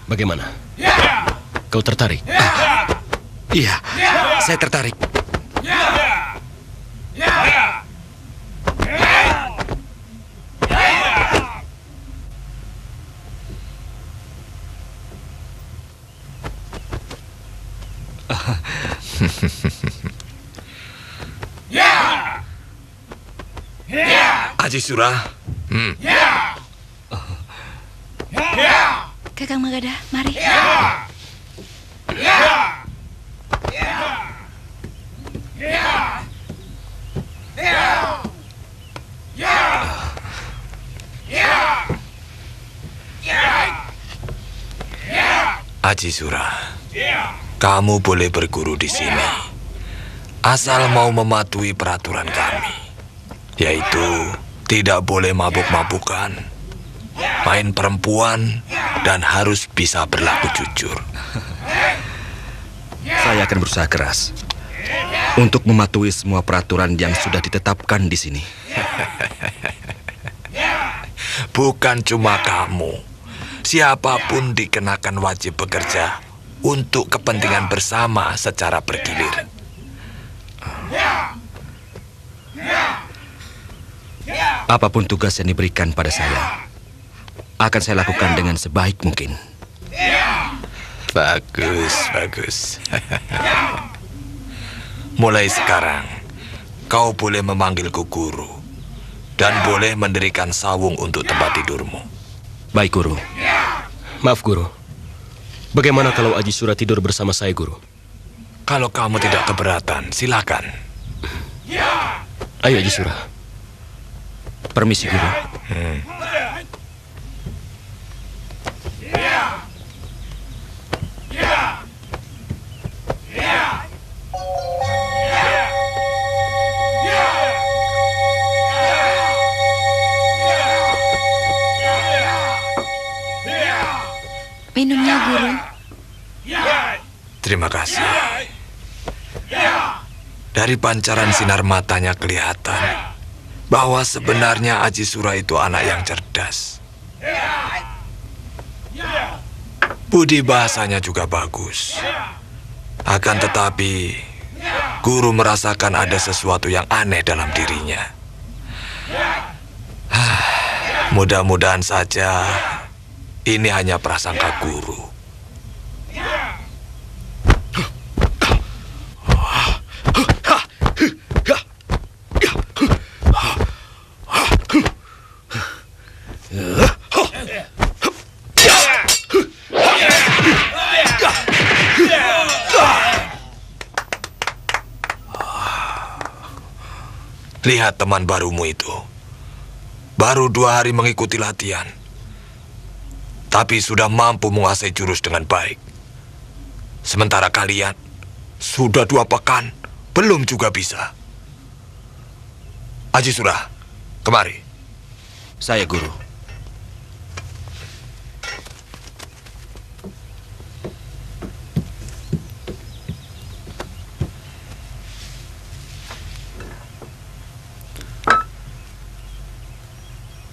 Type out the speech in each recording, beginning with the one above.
Bagaimana? Kau tertarik? Iya, saya tertarik. Aji Sura. Kakang Magadha, mari. Aji Sura, kamu boleh berguru di sini, asal mau mematuhi peraturan kami, yaitu tidak boleh mabuk-mabukan, main perempuan, dan harus bisa berlaku jujur. Saya akan berusaha keras untuk mematuhi semua peraturan yang sudah ditetapkan di sini. Bukan cuma kamu, siapapun dikenakan wajib bekerja untuk kepentingan bersama secara bergilir. Apapun tugas yang diberikan pada saya, akan saya lakukan dengan sebaik mungkin. Bagus, bagus. Mulai sekarang, kau boleh memanggilku guru dan boleh mendirikan sawung untuk tempat tidurmu. Baik, Guru. Maaf, Guru. Bagaimana kalau Aji Sura tidur bersama saya, Guru? Kalau kamu tidak keberatan, silakan. Ayo, Aji Sura. Permisi, Guru. Minumnya, Guru. Terima kasih. Dari pancaran sinar matanya kelihatan bahwa sebenarnya Aji Sura itu anak yang cerdas. Budi bahasanya juga bagus. Akan tetapi, guru merasakan ada sesuatu yang aneh dalam dirinya. Mudah-mudahan saja ini hanya prasangka guru. Lihat teman barumu itu. Baru 2 hari mengikuti latihan, tapi sudah mampu menguasai jurus dengan baik. Sementara kalian sudah 2 pekan, belum juga bisa. Aji Sura, kemari. Saya, Guru.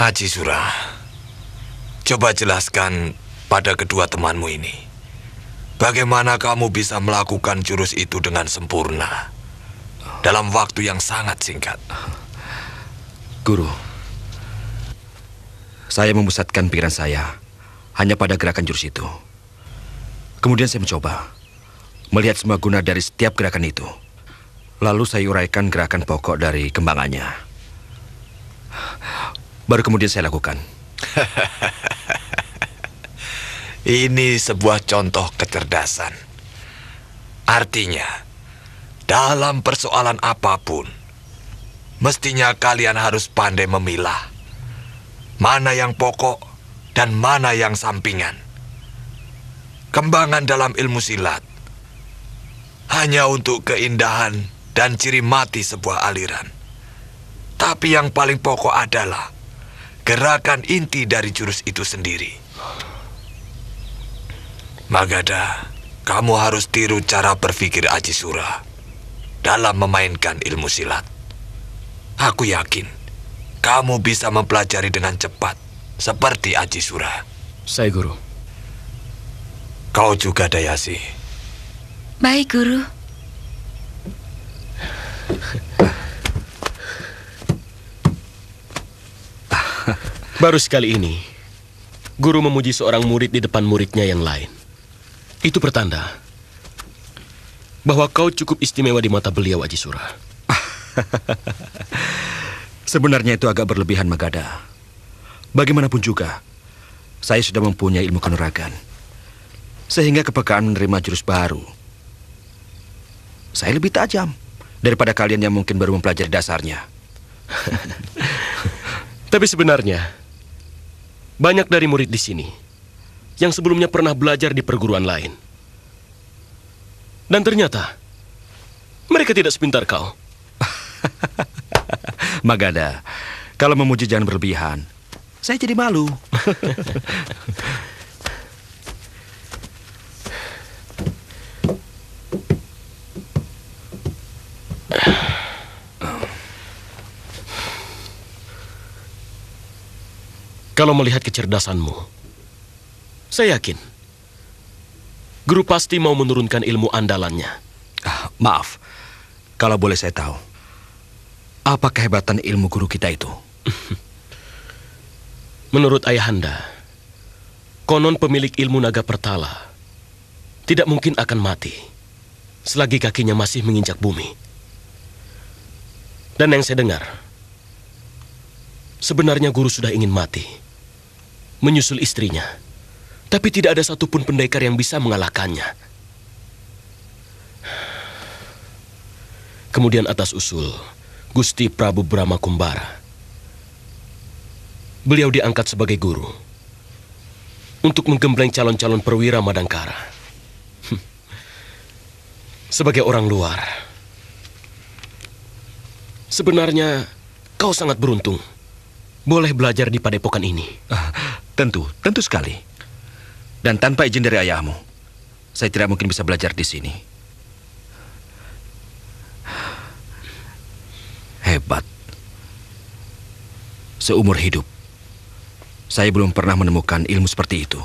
Aji Sura, coba jelaskan pada kedua temanmu ini, bagaimana kamu bisa melakukan jurus itu dengan sempurna dalam waktu yang sangat singkat. Guru, saya memusatkan pikiran saya hanya pada gerakan jurus itu. Kemudian saya mencoba melihat semua guna dari setiap gerakan itu. Lalu saya uraikan gerakan pokok dari kembangannya. Baru kemudian saya lakukan. Ini sebuah contoh kecerdasan. Artinya, dalam persoalan apapun, mestinya kalian harus pandai memilah mana yang pokok dan mana yang sampingan. Kembangan dalam ilmu silat hanya untuk keindahan dan ciri mati sebuah aliran. Tapi yang paling pokok adalah gerakan inti dari jurus itu sendiri. Magadha, kamu harus tiru cara berpikir Aji Sura dalam memainkan ilmu silat. Aku yakin kamu bisa mempelajari dengan cepat seperti Aji Sura. Saya, Guru. Kau juga, Dayasi. Baik, Guru. Baru sekali ini, guru memuji seorang murid di depan muridnya yang lain. Itu pertanda bahwa kau cukup istimewa di mata beliau, Aji Sura. Sebenarnya itu agak berlebihan, Magada. Bagaimanapun juga, saya sudah mempunyai ilmu kanuragan. Sehingga kepekaan menerima jurus baru saya lebih tajam daripada kalian yang mungkin baru mempelajari dasarnya. Tapi sebenarnya banyak dari murid di sini yang sebelumnya pernah belajar di perguruan lain. Dan ternyata mereka tidak sepintar kau. Magada, kalau memuji jangan berlebihan. Saya jadi malu. Kalau melihat kecerdasanmu, saya yakin guru pasti mau menurunkan ilmu andalannya. Maaf, kalau boleh saya tahu, apa kehebatan ilmu guru kita itu? Menurut Ayahanda, konon pemilik ilmu naga pertala tidak mungkin akan mati selagi kakinya masih menginjak bumi. Dan yang saya dengar, sebenarnya guru sudah ingin mati, menyusul istrinya, tapi tidak ada satupun pendekar yang bisa mengalahkannya. Kemudian atas usul Gusti Prabu Brahma Kumbara, beliau diangkat sebagai guru untuk menggembleng calon-calon perwira Madangkara. Sebagai orang luar, sebenarnya kau sangat beruntung boleh belajar di padepokan ini. Tentu sekali. Dan tanpa izin dari ayahmu, saya tidak mungkin bisa belajar di sini. Hebat. Seumur hidup, saya belum pernah menemukan ilmu seperti itu.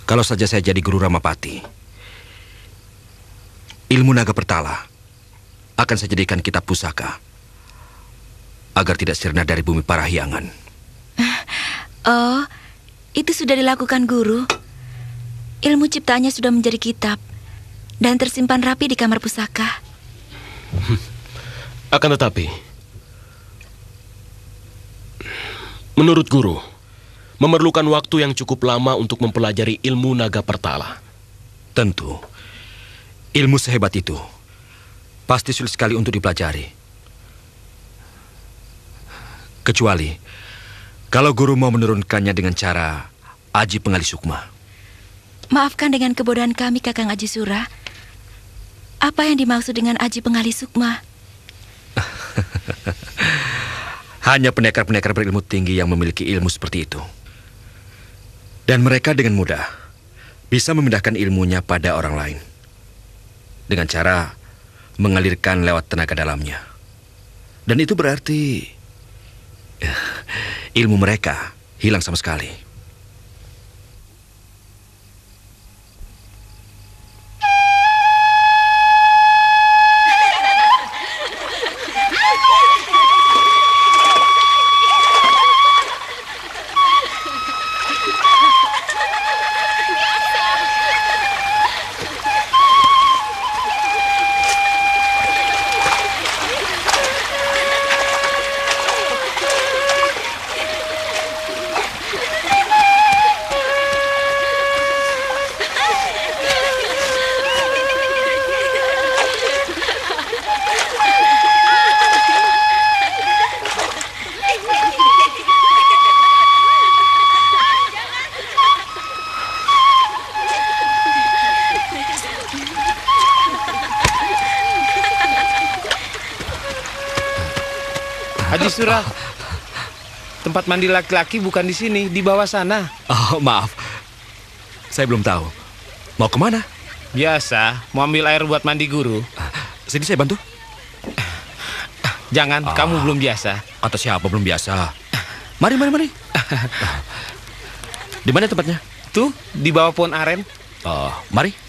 Kalau saja saya jadi guru Ramapati, ilmu naga pertala akan saya jadikan kitab pusaka agar tidak sirna dari bumi Parahyangan. Oh, itu sudah dilakukan, Guru. Ilmu ciptaannya sudah menjadi kitab dan tersimpan rapi di kamar pusaka. Akan tetapi, menurut guru, memerlukan waktu yang cukup lama untuk mempelajari ilmu naga pertala. Tentu, ilmu sehebat itu pasti sulit sekali untuk dipelajari. Kecuali kalau guru mau menurunkannya dengan cara Aji Pengali Sukma. Maafkan dengan kebodohan kami, Kakang Aji Sura. Apa yang dimaksud dengan Aji Pengali Sukma? Hanya pendekar-pendekar berilmu tinggi yang memiliki ilmu seperti itu. Dan mereka dengan mudah bisa memindahkan ilmunya pada orang lain dengan cara mengalirkan lewat tenaga dalamnya. Dan itu berarti ilmu mereka hilang sama sekali. Aji Sura, tempat mandi laki-laki bukan di sini, di bawah sana. Oh, maaf. Saya belum tahu. Mau kemana? Biasa, mau ambil air buat mandi guru. Sini saya bantu. Jangan, kamu belum biasa. Kata siapa belum biasa? Mari, mari, mari. Di mana tempatnya? Tuh, di bawah pohon aren. Mari.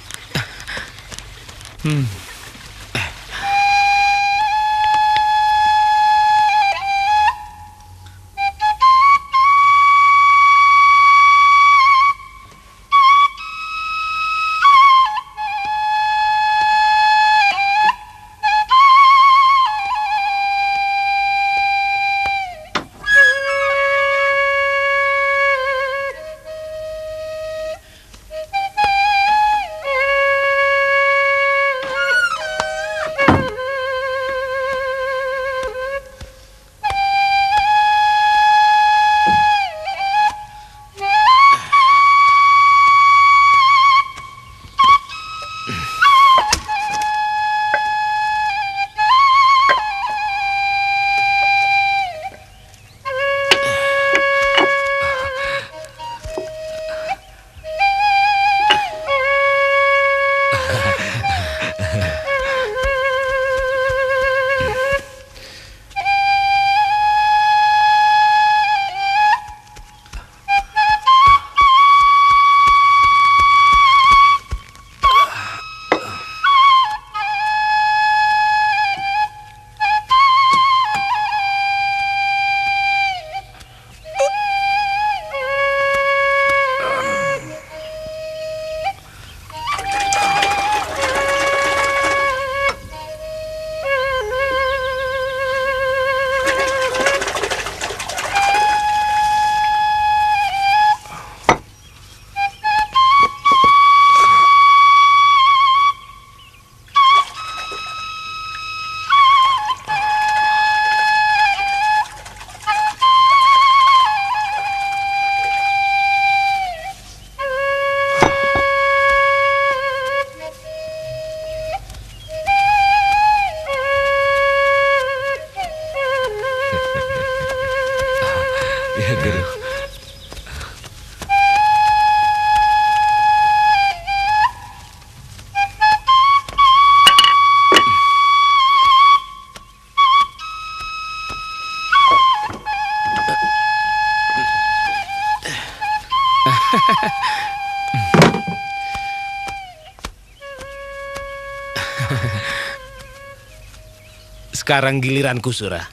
Sekarang giliranku, Surah.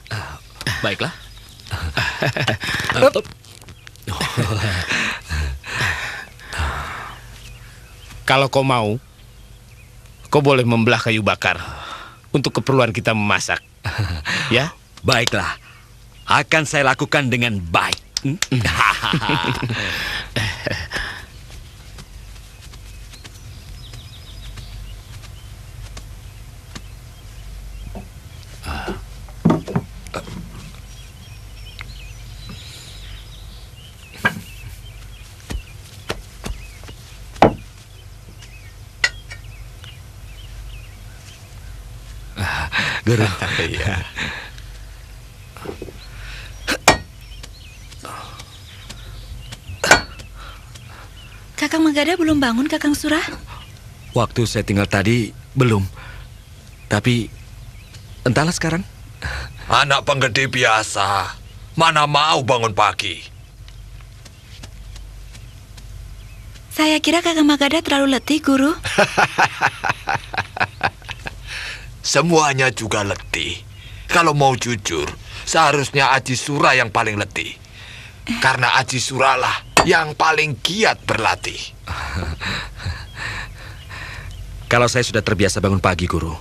Baiklah. Kalau kau mau, kau boleh membelah kayu bakar untuk keperluan kita memasak. Ya? Baiklah. Akan saya lakukan dengan baik. Guru. Iya. Kakang Manggada belum bangun, Kakang Surah? Waktu saya tinggal tadi belum. Tapi entahlah sekarang. Anak penggede biasa. Mana mau bangun pagi? Saya kira Kakang Manggada terlalu letih, Guru. Semuanya juga letih. Kalau mau jujur, seharusnya Aji Sura yang paling letih. Karena Aji Sura lah yang paling giat berlatih. Kalau saya sudah terbiasa bangun pagi, Guru.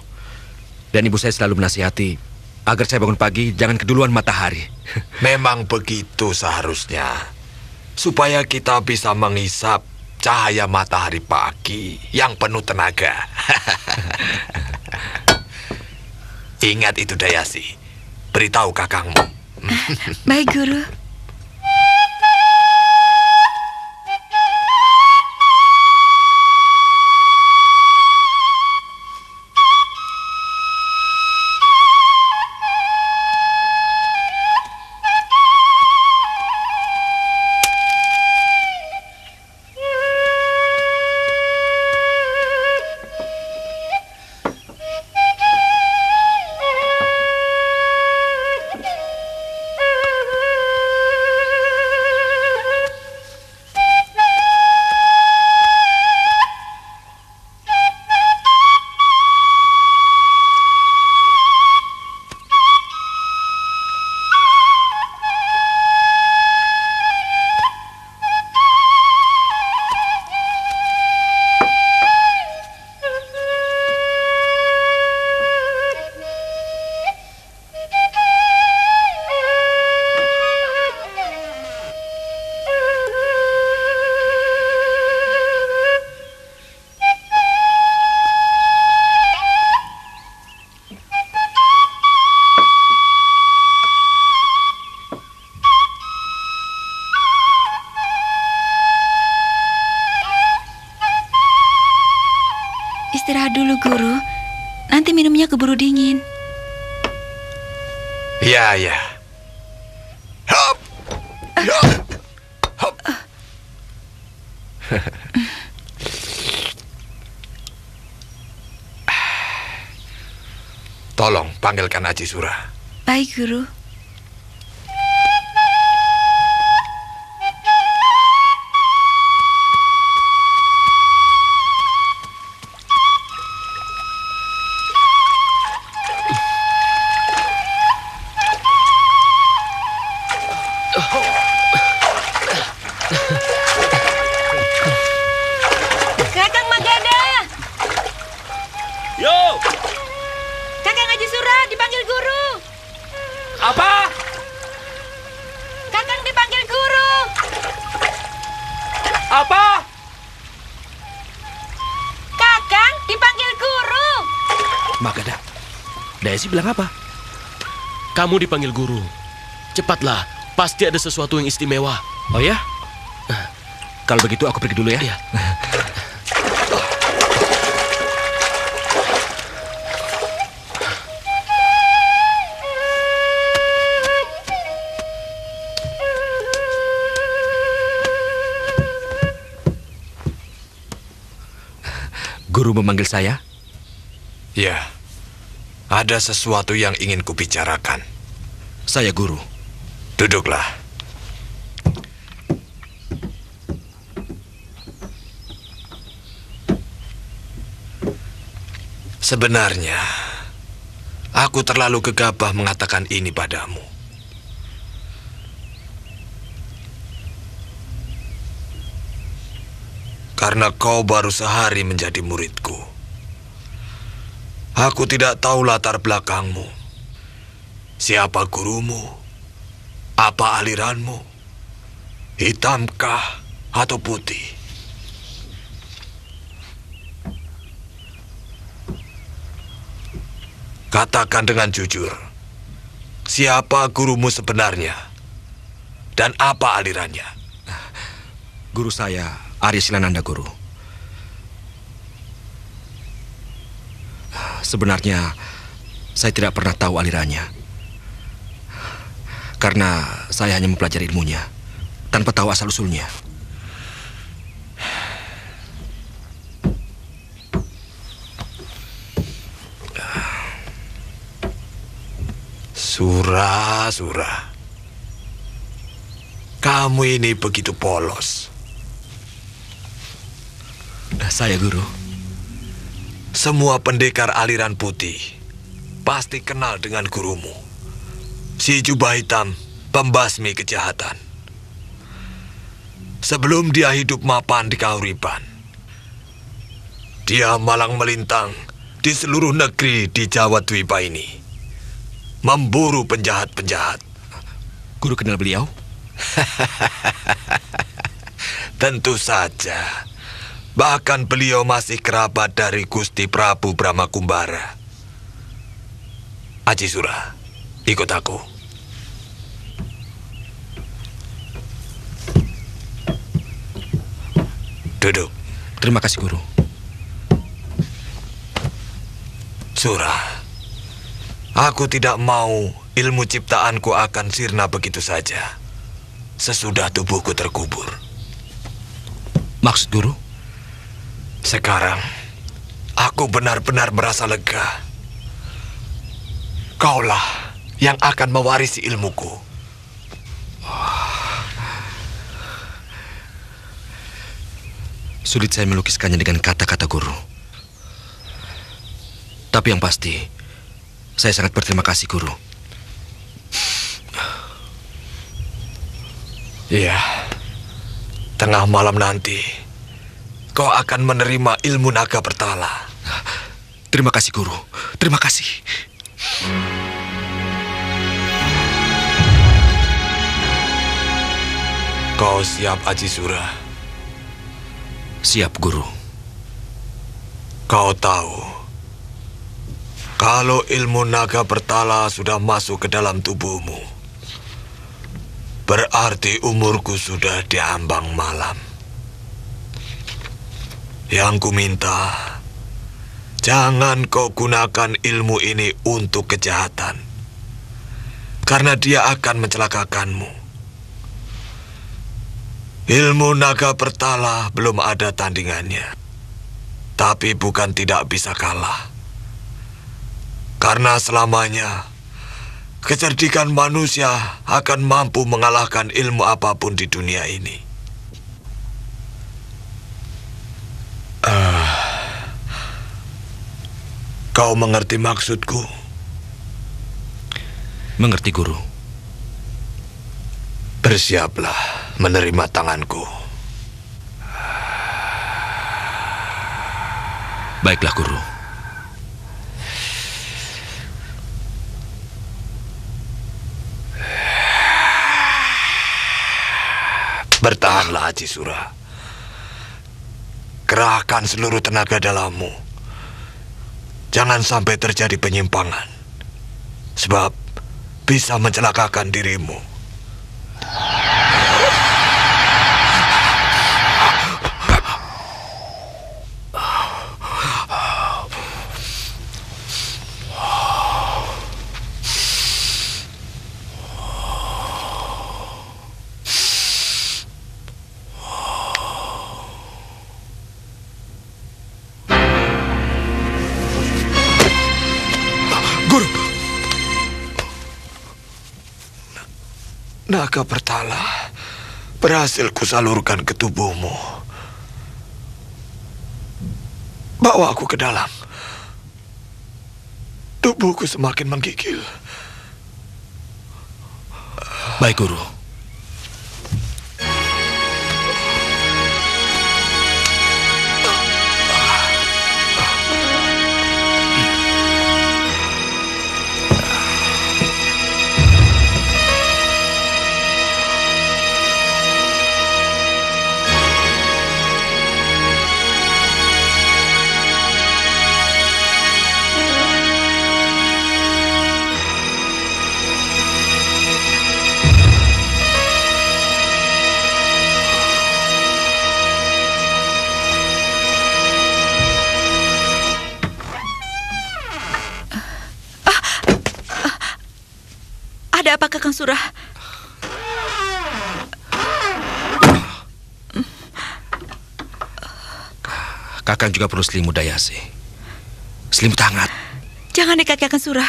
Dan ibu saya selalu menasihati agar saya bangun pagi jangan keduluan matahari. Memang begitu seharusnya. Supaya kita bisa menghisap cahaya matahari pagi yang penuh tenaga. Ingat itu, Dayasi. Beritahu kakangmu. Baik, Guru. Guru, nanti minumnya keburu dingin. Ya, ya. Hop! Hop! Hop! Tolong panggilkan Aji Sura. Baik, Guru. Kakang Magada, Yo! Kakang Aji Sura dipanggil guru. Apa? Kakang dipanggil guru. Apa? Kakang dipanggil guru. Magada, Daisy bilang apa? Kamu dipanggil guru. Cepatlah, pasti ada sesuatu yang istimewa. Oh ya? Kalau begitu aku pergi dulu ya. Iya. Guru memanggil saya? Ya, ada sesuatu yang ingin kubicarakan. Saya guru. Duduklah. Sebenarnya, aku terlalu gegabah mengatakan ini padamu. Karena kau baru sehari menjadi muridku. Aku tidak tahu latar belakangmu. Siapa gurumu? Apa aliranmu? Hitamkah atau putih? Katakan dengan jujur, siapa gurumu sebenarnya? Dan apa alirannya? Guru saya, Arya Silananda, Guru. Sebenarnya, saya tidak pernah tahu alirannya. Karena saya hanya mempelajari ilmunya, tanpa tahu asal-usulnya. Sura. Kamu ini begitu polos. Saya, Guru. Semua pendekar aliran putih pasti kenal dengan gurumu. Si jubah hitam, pembasmi kejahatan. Sebelum dia hidup mapan di Kahuriban, dia malang melintang di seluruh negeri di Jawa Dwipa ini, memburu penjahat-penjahat. Guru kenal beliau? Tentu saja. Bahkan beliau masih kerabat dari Gusti Prabu Brahmakumbara. Aji Sura, ikut aku. Duduk. Terima kasih, Guru. Sura, aku tidak mau ilmu ciptaanku akan sirna begitu saja sesudah tubuhku terkubur. Maksud Guru? Sekarang, aku benar-benar merasa lega. Kaulah yang akan mewarisi ilmuku. Sulit saya melukiskannya dengan kata-kata, Guru. Tapi yang pasti, saya sangat berterima kasih, Guru. Iya, tengah malam nanti, kau akan menerima ilmu naga bertala. Terima kasih, Guru. Terima kasih. Kau siap, Aji Sura? Siap, Guru. Kau tahu, kalau ilmu naga bertala sudah masuk ke dalam tubuhmu, berarti umurku sudah di ambang malam. Yang ku minta, Jangan kau gunakan ilmu ini untuk kejahatan, karena dia akan mencelakakanmu. Ilmu naga bertala belum ada tandingannya, tapi bukan tidak bisa kalah. Karena selamanya, kecerdikan manusia akan mampu mengalahkan ilmu apapun di dunia ini. Kau mengerti maksudku? Mengerti, Guru. Bersiaplah menerima tanganku. Baiklah, Guru. Bertahanlah, Haji Sura. Kerahkan seluruh tenaga dalammu. Jangan sampai terjadi penyimpangan, sebab bisa mencelakakan dirimu. Naga bertala berhasil kusalurkan ke tubuhmu. Bawa aku ke dalam. Tubuhku semakin menggigil. Baik, Guru. Ada apa, Kakang Surah? Kakang juga perlu selimut Dayasi. Selimut hangat. Jangan dekat, Kakang Surah.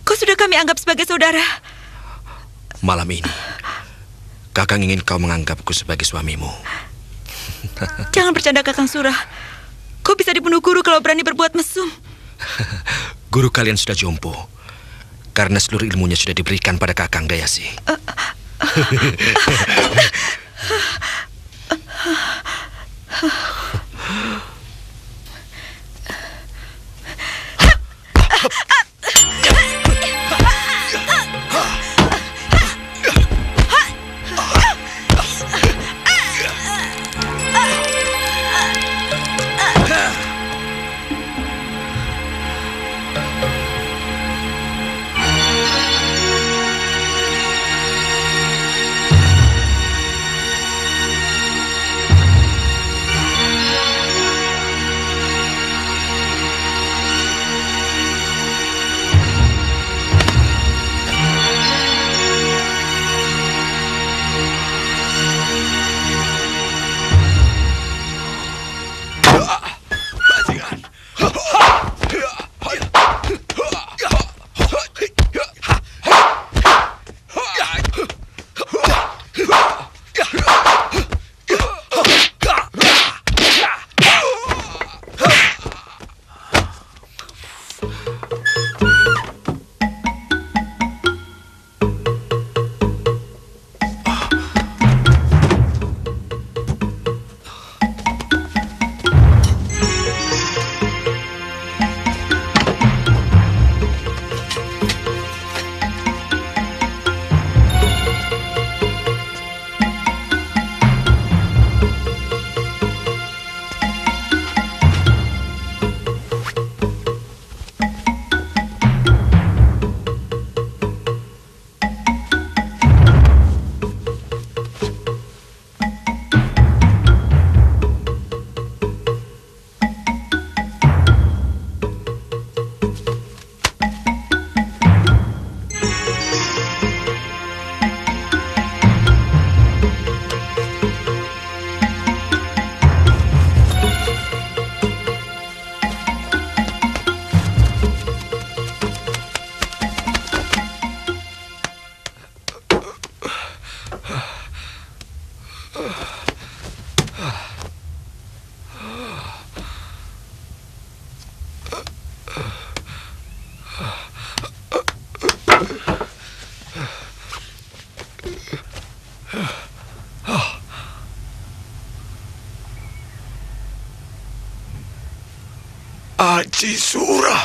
Kau sudah kami anggap sebagai saudara. Malam ini, Kakang ingin kau menganggapku sebagai suamimu. Jangan bercanda, Kakang Surah. Kau bisa dibunuh guru kalau berani berbuat mesum. Guru kalian sudah jompo, karena seluruh ilmunya sudah diberikan pada Kakang Dayasi. Aji Sura.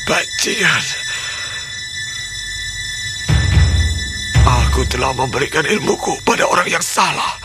Bajingan. Aku telah memberikan ilmuku pada orang yang salah.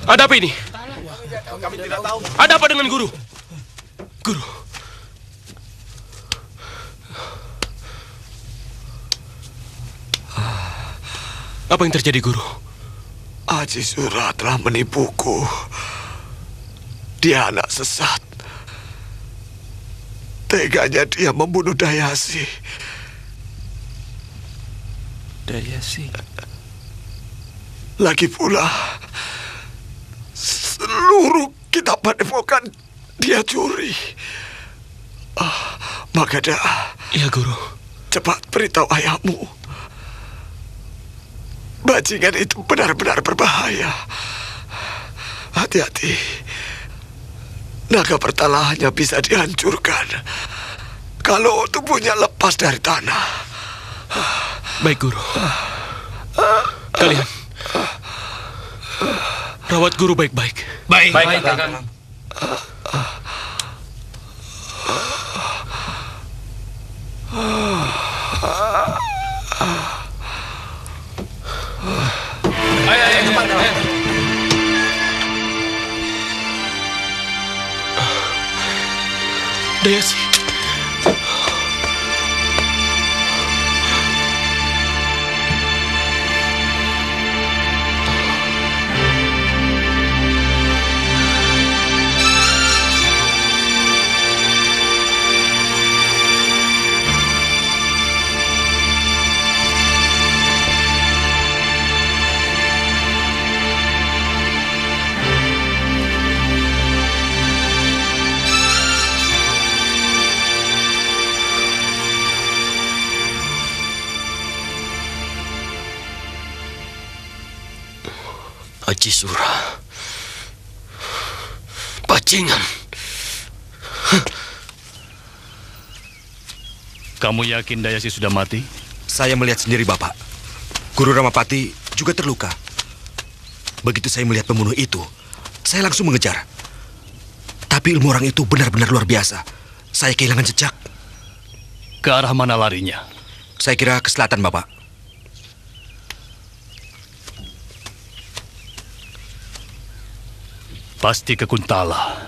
Ada apa ini? Ada apa dengan guru? Guru. Apa yang terjadi, guru? Aji Sura telah menipuku. Dia anak sesat. Teganya dia membunuh Dayasi. Dayasi. Lagi pula, seluruh kitab padepokan dia curi. Magadha, Iya, guru. cepat beritahu ayahmu. Bajingan itu benar-benar berbahaya. Hati-hati. Naga pertalahannya bisa dihancurkan kalau tubuhnya lepas dari tanah. Baik, guru. Kalian rawat guru baik-baik. Baik. Dayasi. Aji Sura. Bajingan. Kamu yakin Dayasi sudah mati? Saya melihat sendiri, Bapak. Guru Ramapati juga terluka. Begitu saya melihat pembunuh itu, saya langsung mengejar. Tapi ilmu orang itu benar-benar luar biasa. Saya kehilangan jejak. Ke arah mana larinya? Saya kira ke selatan, Bapak. Pasti ke Kuntala.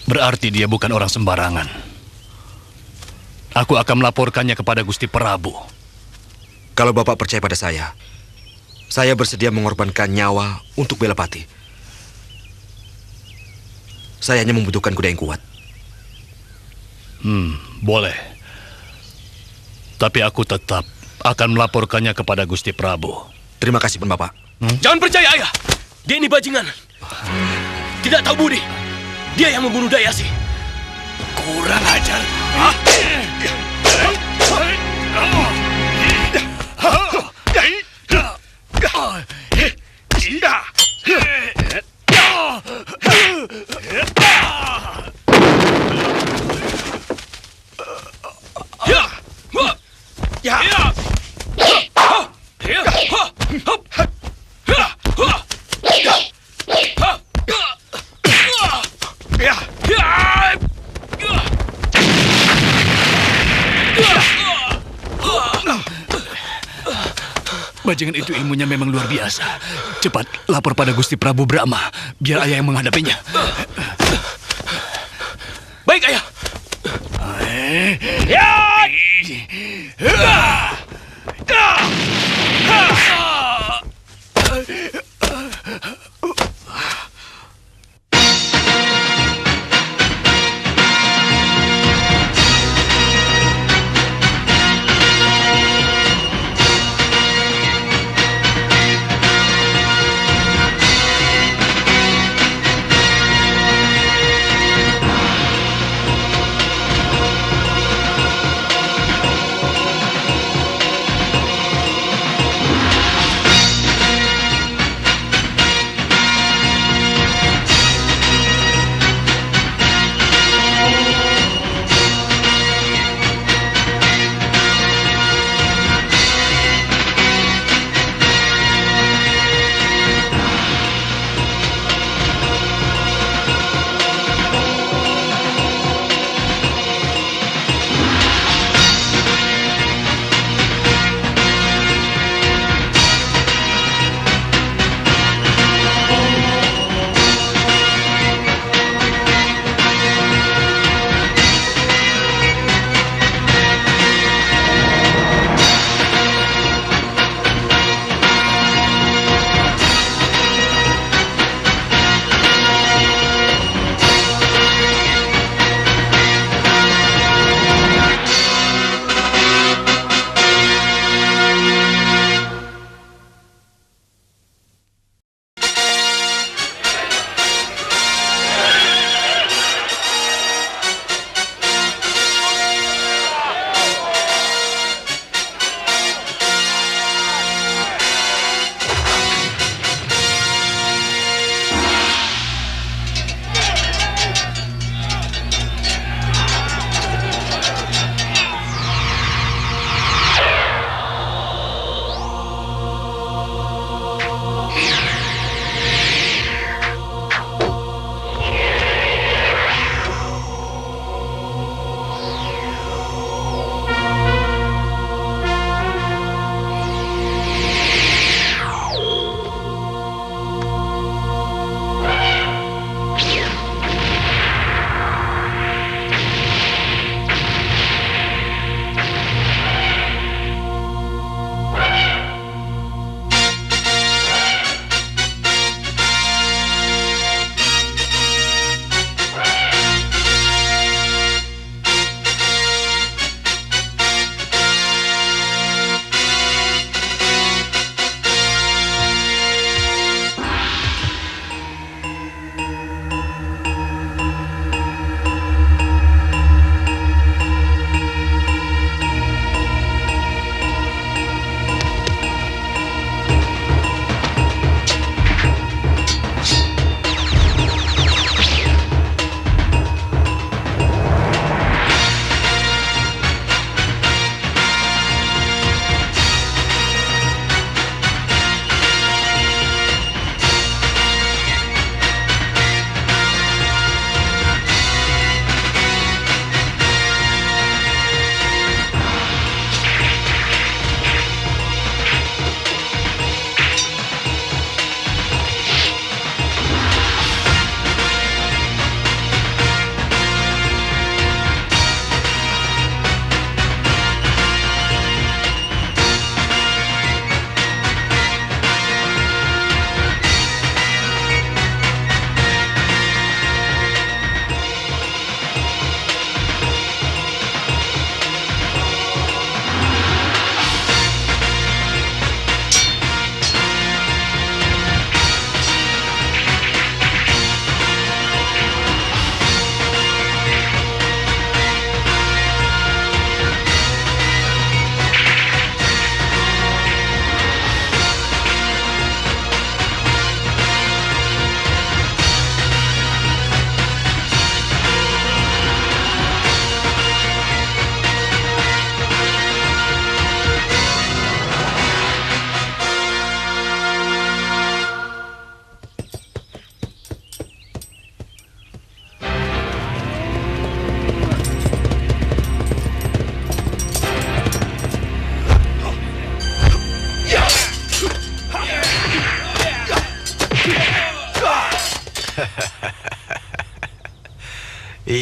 Berarti dia bukan orang sembarangan. Aku akan melaporkannya kepada Gusti Prabu. Kalau Bapak percaya pada saya bersedia mengorbankan nyawa untuk bela Pati. Saya hanya membutuhkan kuda yang kuat. Boleh. Tapi aku tetap akan melaporkannya kepada Gusti Prabu. Terima kasih, Bapak. Jangan percaya, Ayah. Dia ini bajingan. Tidak tahu budi. Dia yang membunuh Dayasi. Kurang ajar. Bajingan itu ilmunya memang luar biasa. Cepat lapor pada Gusti Prabu Brahma, biar ayah yang menghadapinya. Baik, Ayah.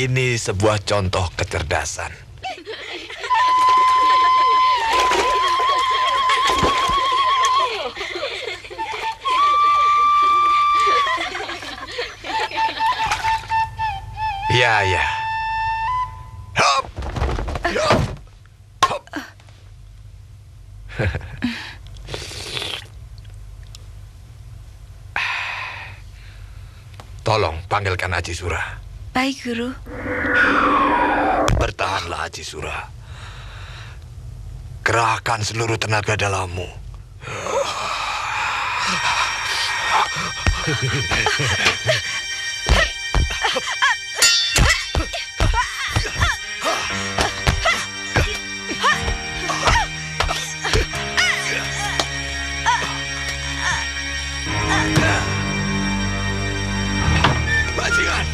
Ini sebuah contoh kecerdasan. Ya, ya. Hop. Hop. Hop. Tolong panggilkan Aji Sura. Baik, Guru. Bertahanlah, Aji Sura. Kerahkan seluruh tenaga dalammu. Bajingan.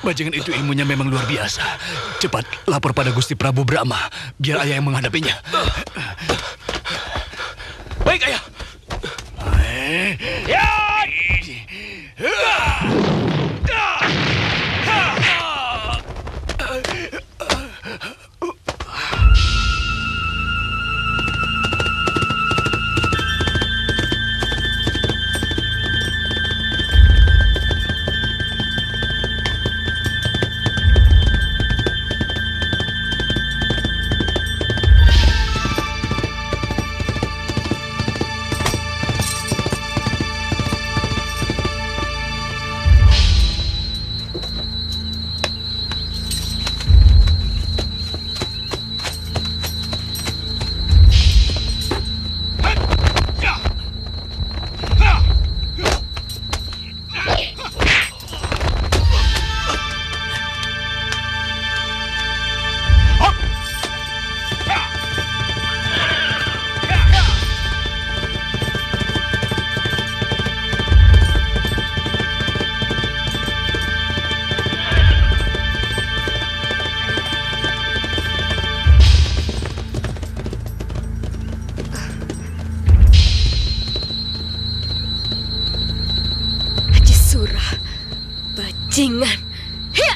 Bajingan itu ilmunya memang luar biasa. Cepat lapor pada Gusti Prabu Brahma, biar ayah yang menghadapinya. Baik, Ayah. Haji Sura, bajingan. Hiya!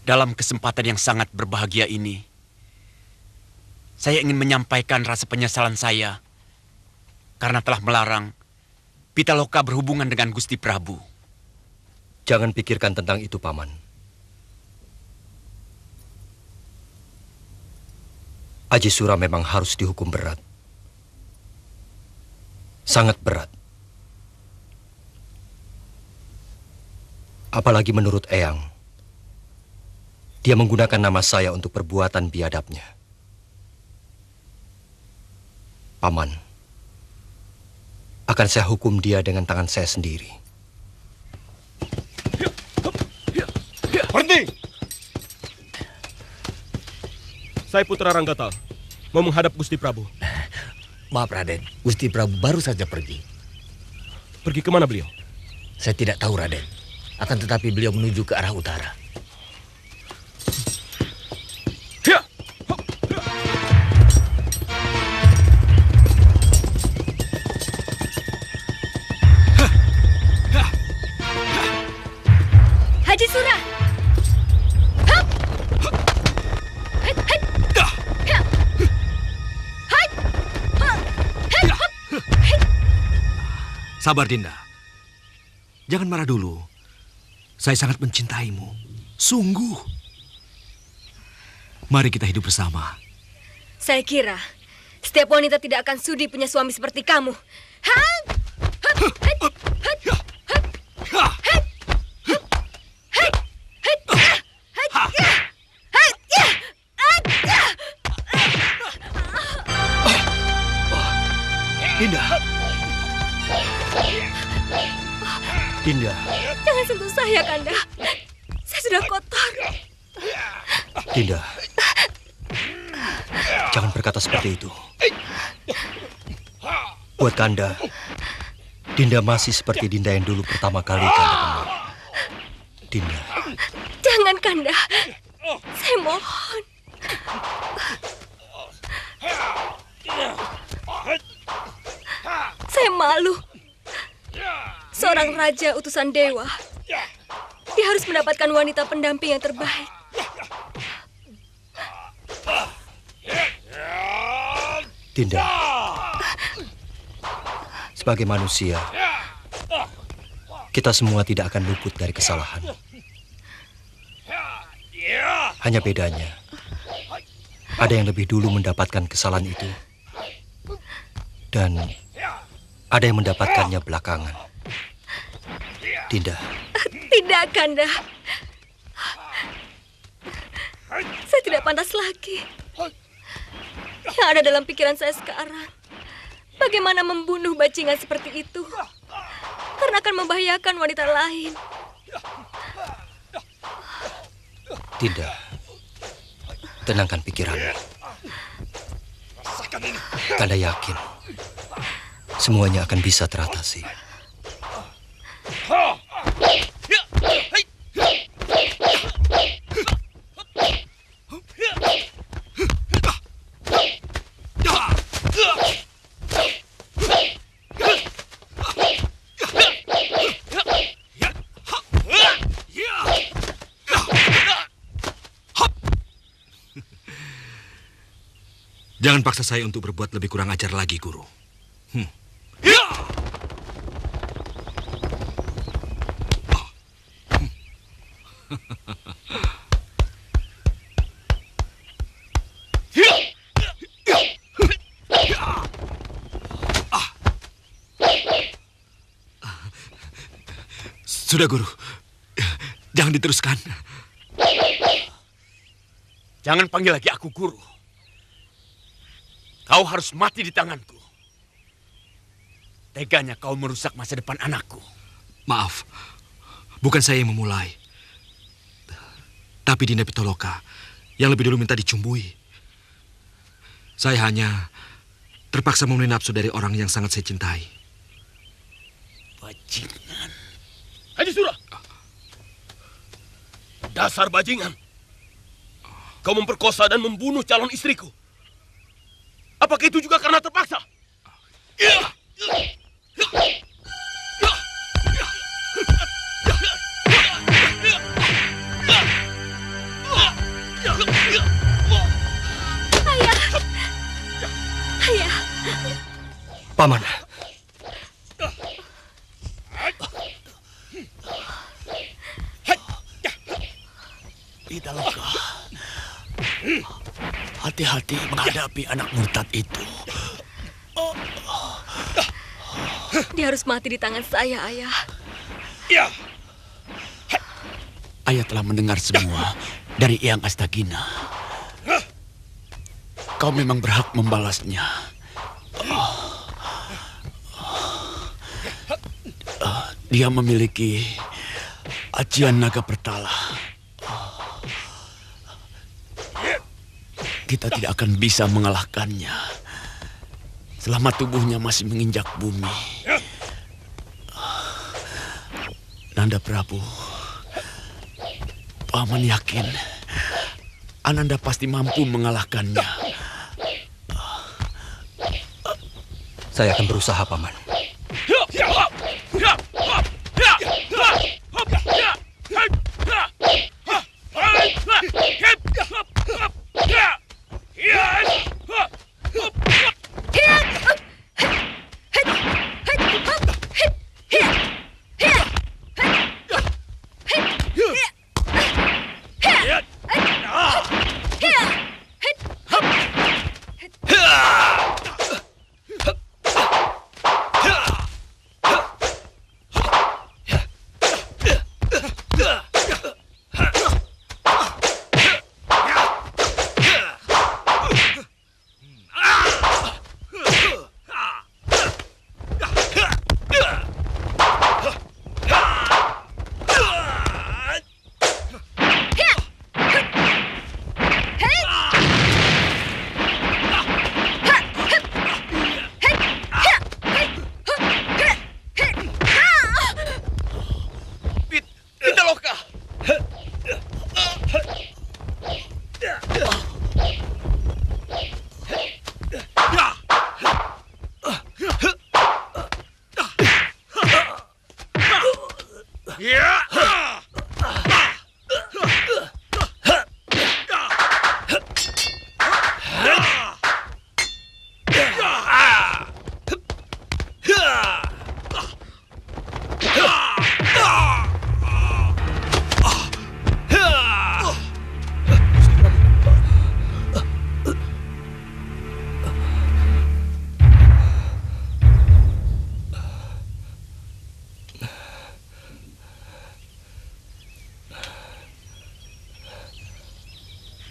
Dalam kesempatan yang sangat berbahagia ini, saya ingin menyampaikan rasa penyesalan saya karena telah melarang Pitaloka berhubungan dengan Gusti Prabu. Jangan pikirkan tentang itu, Paman. Aji Sura memang harus dihukum berat. Sangat berat. Apalagi menurut Eyang, dia menggunakan nama saya untuk perbuatan biadabnya. Paman, akan saya hukum dia dengan tangan saya sendiri. Berhenti! Saya Putra Ranggata, mau menghadap Gusti Prabu. Maaf Raden, Gusti Prabu baru saja pergi. Pergi kemana beliau? Saya tidak tahu Raden, akan tetapi beliau menuju ke arah utara. Haji Sura. Hup. Hei, hei. Ya. Hai. Hei, hop. Hei. Sabar, Dinda. Jangan marah dulu. Saya sangat mencintaimu. Sungguh. Mari kita hidup bersama. Saya kira setiap wanita tidak akan sudi punya suami seperti kamu. Dinda. Dinda. Jangan sentuh saya, Kanda. Saya sudah kotor. Dinda. Jangan berkata seperti itu. Buat Kanda, Dinda masih seperti Dinda yang dulu pertama kali Kanda kenal. Dinda. Jangan, Kanda. Saya mohon. Saya malu. Seorang raja utusan dewa. Dia harus mendapatkan wanita pendamping yang terbaik. Dinda. Sebagai manusia, kita semua tidak akan luput dari kesalahan. Hanya bedanya, ada yang lebih dulu mendapatkan kesalahan itu, dan ada yang mendapatkannya belakangan. Dinda. Tidak, Kanda. Saya tidak pantas lagi. Yang ada dalam pikiran saya sekarang, bagaimana membunuh bajingan seperti itu, karena akan membahayakan wanita lain. Dinda, tenangkan pikiranmu. Kanda yakin semuanya akan bisa teratasi. Jangan paksa saya untuk berbuat lebih kurang ajar lagi, Guru. Sudah, Guru. Jangan diteruskan. Jangan panggil lagi aku guru. Kau harus mati di tanganku. Teganya kau merusak masa depan anakku. Maaf, bukan saya yang memulai. Tapi Dinda Pitaloka yang lebih dulu minta dicumbui. Saya hanya terpaksa memenuhi nafsu dari orang yang sangat saya cintai. Bajingan. Haji Surah! Dasar bajingan. Kau memperkosa dan membunuh calon istriku. Apakah itu juga karena terpaksa? Ayah. Ayah. Paman. Pitaloka, hati-hati menghadapi anak murtad itu. Dia harus mati di tangan saya, Ayah. Ayah telah mendengar semua dari Eyang Astagina. Kau memang berhak membalasnya. Dia memiliki ajian naga bertala. Kita tidak akan bisa mengalahkannya selama tubuhnya masih menginjak bumi. Nanda Prabu, Paman yakin Ananda pasti mampu mengalahkannya. Saya akan berusaha, Paman. Yeah!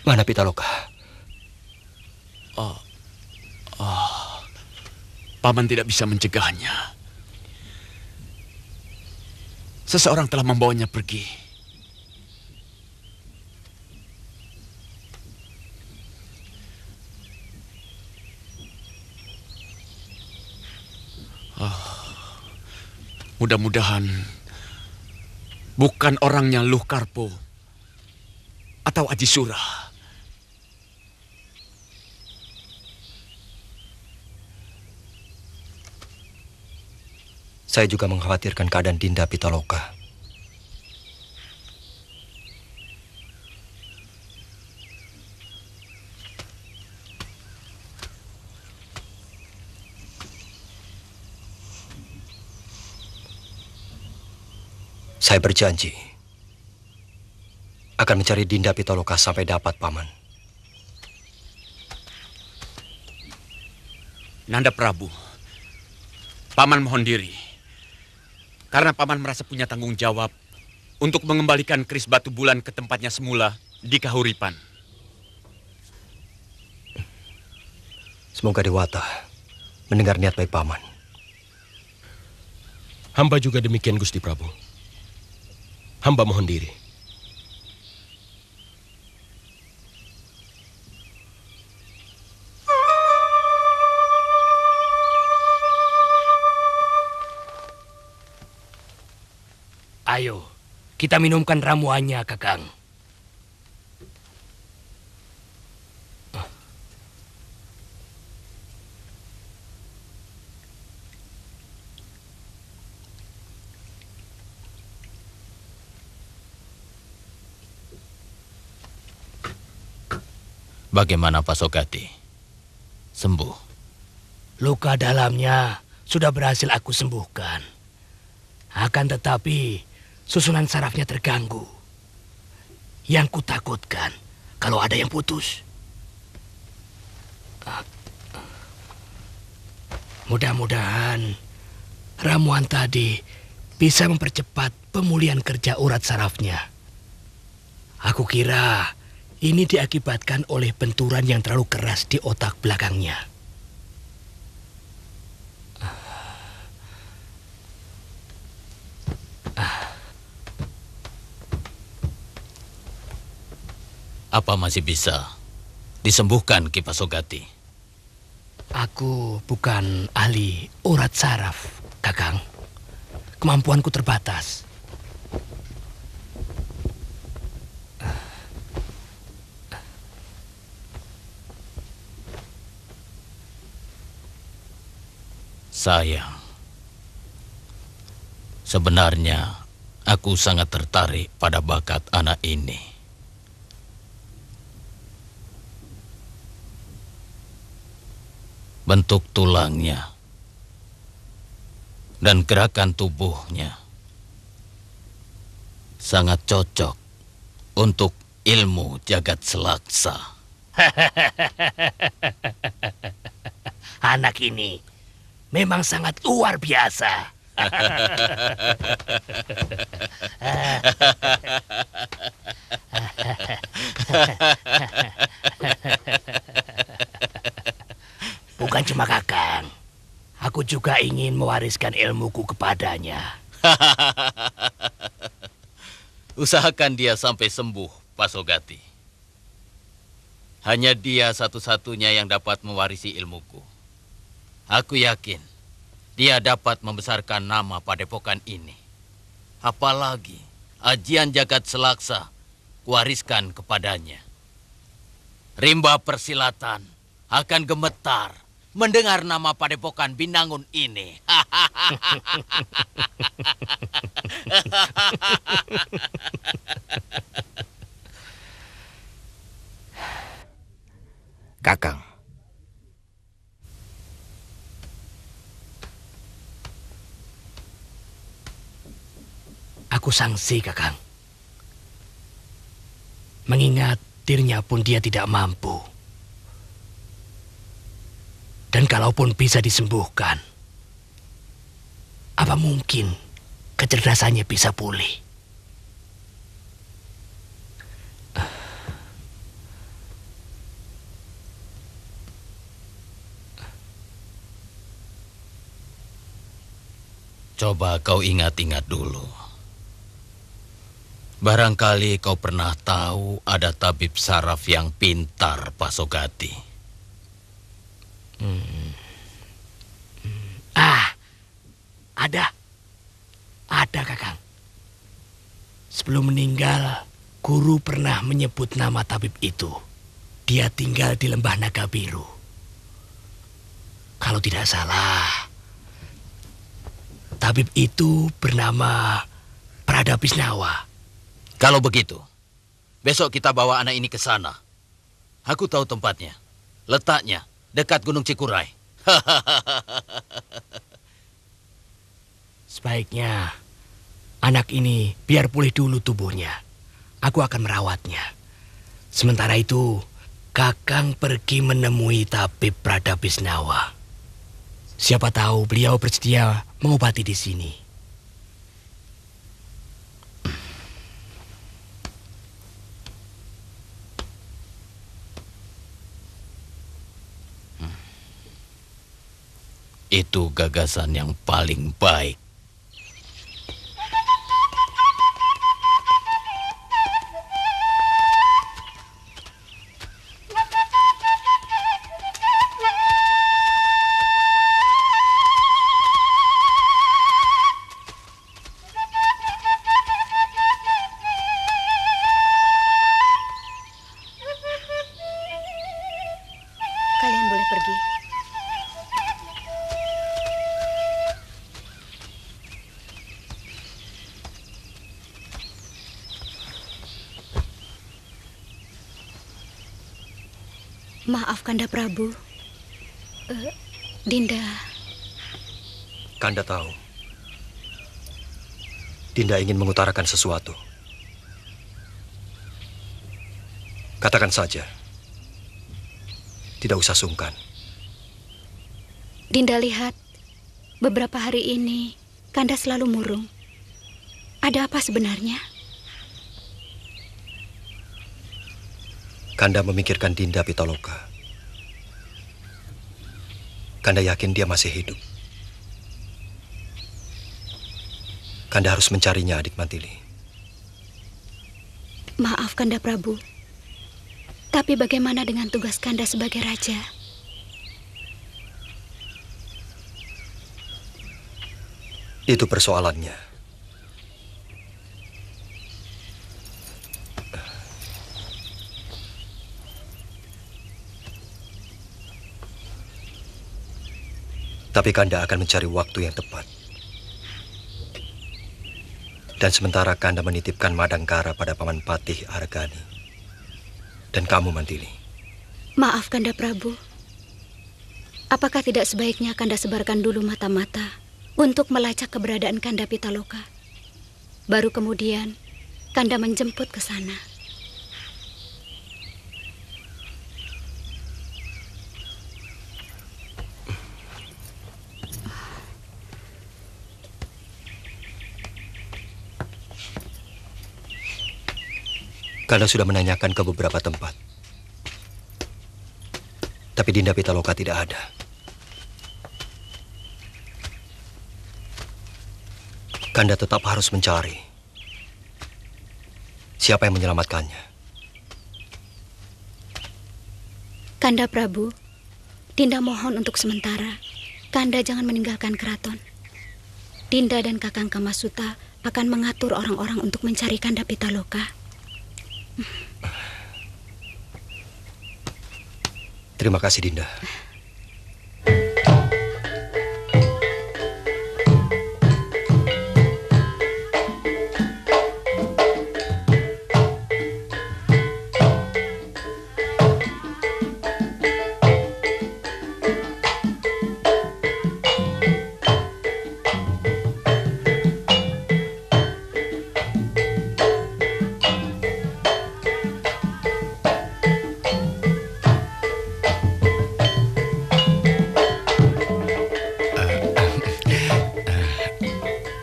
Mana Pitaloka? Paman tidak bisa mencegahnya. Seseorang telah membawanya pergi. Mudah-mudahan bukan orangnya Luh Karpo atau Aji Sura. Saya juga mengkhawatirkan keadaan Dinda Pitaloka. Saya berjanji akan mencari Dinda Pitaloka sampai dapat, Paman. Nanda Prabu, Paman mohon diri. Karena Paman merasa punya tanggung jawab untuk mengembalikan keris batu bulan ke tempatnya semula di Kahuripan. Semoga Dewata mendengar niat baik Paman. Hamba juga demikian, Gusti Prabu. Hamba mohon diri. Ayo, kita minumkan ramuannya, Kakang. Bagaimana Pasogati? Sembuh? Luka dalamnya sudah berhasil aku sembuhkan. Akan tetapi, susunan sarafnya terganggu. Yang kutakutkan kalau ada yang putus. Mudah-mudahan ramuan tadi bisa mempercepat pemulihan kerja urat sarafnya. Aku kira ini diakibatkan oleh benturan yang terlalu keras di otak belakangnya. Apa masih bisa disembuhkan, Ki Pasogati? Aku bukan ahli urat saraf, Kakang. Kemampuanku terbatas. Sayang. Sebenarnya aku sangat tertarik pada bakat anak ini. Bentuk tulangnya dan gerakan tubuhnya sangat cocok untuk ilmu jagat selaksa. Anak ini memang sangat luar biasa. Bukan cuma Kakang, aku juga ingin mewariskan ilmuku kepadanya. Usahakan dia sampai sembuh, Pasogati. Hanya dia satu-satunya yang dapat mewarisi ilmuku. Aku yakin dia dapat membesarkan nama padepokan ini. Apalagi ajian jagat selaksa kuwariskan kepadanya. Rimba persilatan akan gemetar mendengar nama padepokan Binangun ini. Kakang, aku sangsi, Kakang. Mengingat dirinya pun dia tidak mampu. Dan kalaupun bisa disembuhkan, apa mungkin kecerdasannya bisa pulih? Coba kau ingat-ingat dulu. Barangkali kau pernah tahu ada tabib saraf yang pintar, Pak Sogati. Ada. Ada, Kakang. Sebelum meninggal, guru pernah menyebut nama tabib itu. Dia tinggal di Lembah Naga Biru. Kalau tidak salah, tabib itu bernama Prada Bisnawa. Kalau begitu, besok kita bawa anak ini ke sana. Aku tahu tempatnya. Letaknya dekat Gunung Cikuray. Sebaiknya anak ini biar pulih dulu tubuhnya. Aku akan merawatnya. Sementara itu, Kakang pergi menemui tabib Prada Bisnawa. Siapa tahu beliau bersedia mengobati di sini. Itu gagasan yang paling baik. Kalian boleh pergi. Maaf, Kanda Prabu. Dinda. Kanda tahu. Dinda ingin mengutarakan sesuatu. Katakan saja. Tidak usah sungkan. Dinda lihat, beberapa hari ini Kanda selalu murung. Ada apa sebenarnya? Kanda memikirkan Dinda Pitaloka. Kanda yakin dia masih hidup. Kanda harus mencarinya, Adik Mantili. Maaf, Kanda Prabu. Tapi bagaimana dengan tugas Kanda sebagai raja? Itu persoalannya. Tapi Kanda akan mencari waktu yang tepat. Dan sementara Kanda menitipkan Madangkara pada Paman Patih Argani. Dan kamu, Mantili. Maaf, Kanda Prabu. Apakah tidak sebaiknya Kanda sebarkan dulu mata-mata untuk melacak keberadaan Kanda Pitaloka? Baru kemudian Kanda menjemput ke sana. Kanda sudah menanyakan ke beberapa tempat. Tapi Dinda Pitaloka tidak ada. Kanda tetap harus mencari siapa yang menyelamatkannya. Kanda Prabu, Dinda mohon untuk sementara Kanda jangan meninggalkan keraton. Dinda dan Kakang Kamasuta akan mengatur orang-orang untuk mencari Kanda Pitaloka. Terima kasih, Dinda.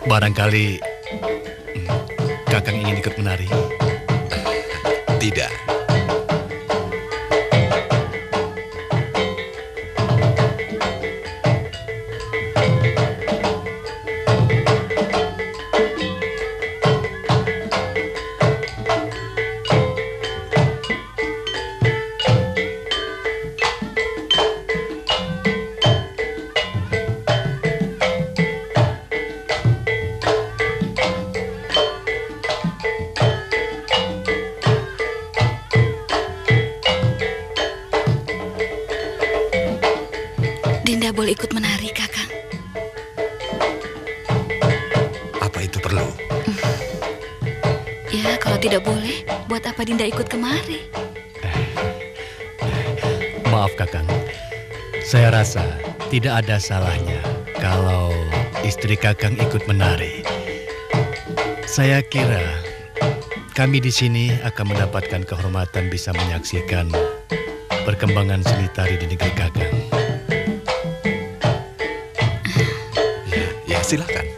Barangkali Kakang ingin ikut menari. Tidak. perlu. Ya, kalau tidak boleh, buat apa Dinda ikut kemari? Maaf Kakang, saya rasa tidak ada salahnya kalau istri Kakang ikut menari. Saya kira kami di sini akan mendapatkan kehormatan bisa menyaksikan perkembangan seni tari di negeri Kakang. Ya, silakan.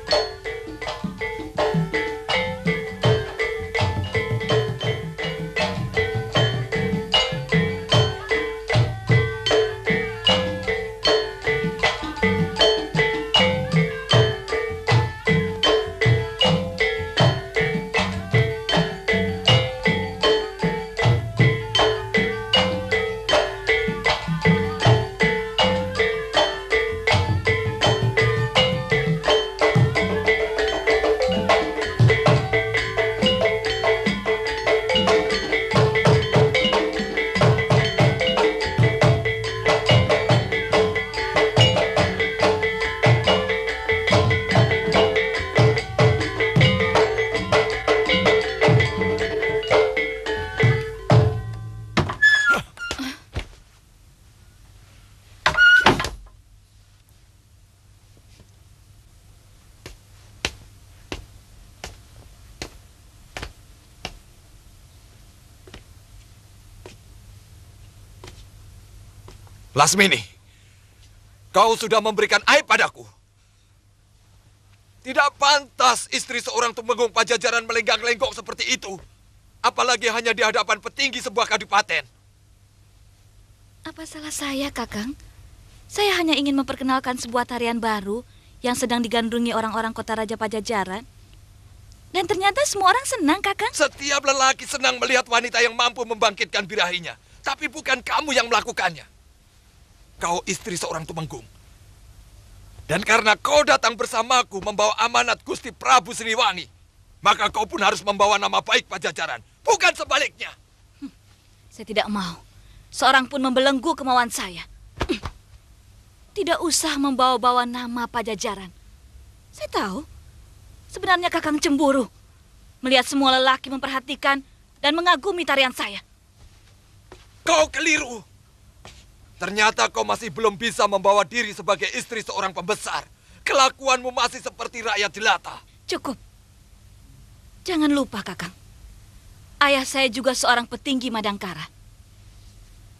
Lasmini, kau sudah memberikan aib padaku. Tidak pantas istri seorang tumenggung Pajajaran melenggang-lenggok seperti itu. Apalagi hanya di hadapan petinggi sebuah kadipaten. Apa salah saya, Kakang? Saya hanya ingin memperkenalkan sebuah tarian baru yang sedang digandrungi orang-orang kota Raja Pajajaran. Dan ternyata semua orang senang, Kakang. Setiap lelaki senang melihat wanita yang mampu membangkitkan birahinya. Tapi bukan kamu yang melakukannya. Kau istri seorang tumenggung. Dan karena kau datang bersamaku membawa amanat Gusti Prabu Siliwangi, maka kau pun harus membawa nama baik Pajajaran, bukan sebaliknya. Saya tidak mau seorang pun membelenggu kemauan saya. Tidak usah membawa-bawa nama Pajajaran. Saya tahu, sebenarnya Kakang cemburu melihat semua lelaki memperhatikan dan mengagumi tarian saya. Kau keliru. Ternyata kau masih belum bisa membawa diri sebagai istri seorang pembesar. Kelakuanmu masih seperti rakyat jelata. Cukup. Jangan lupa, Kakang. Ayah saya juga seorang petinggi Madangkara.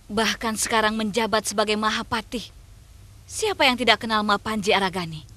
Bahkan sekarang menjabat sebagai Mahapati. Siapa yang tidak kenal Mapanji Aragani?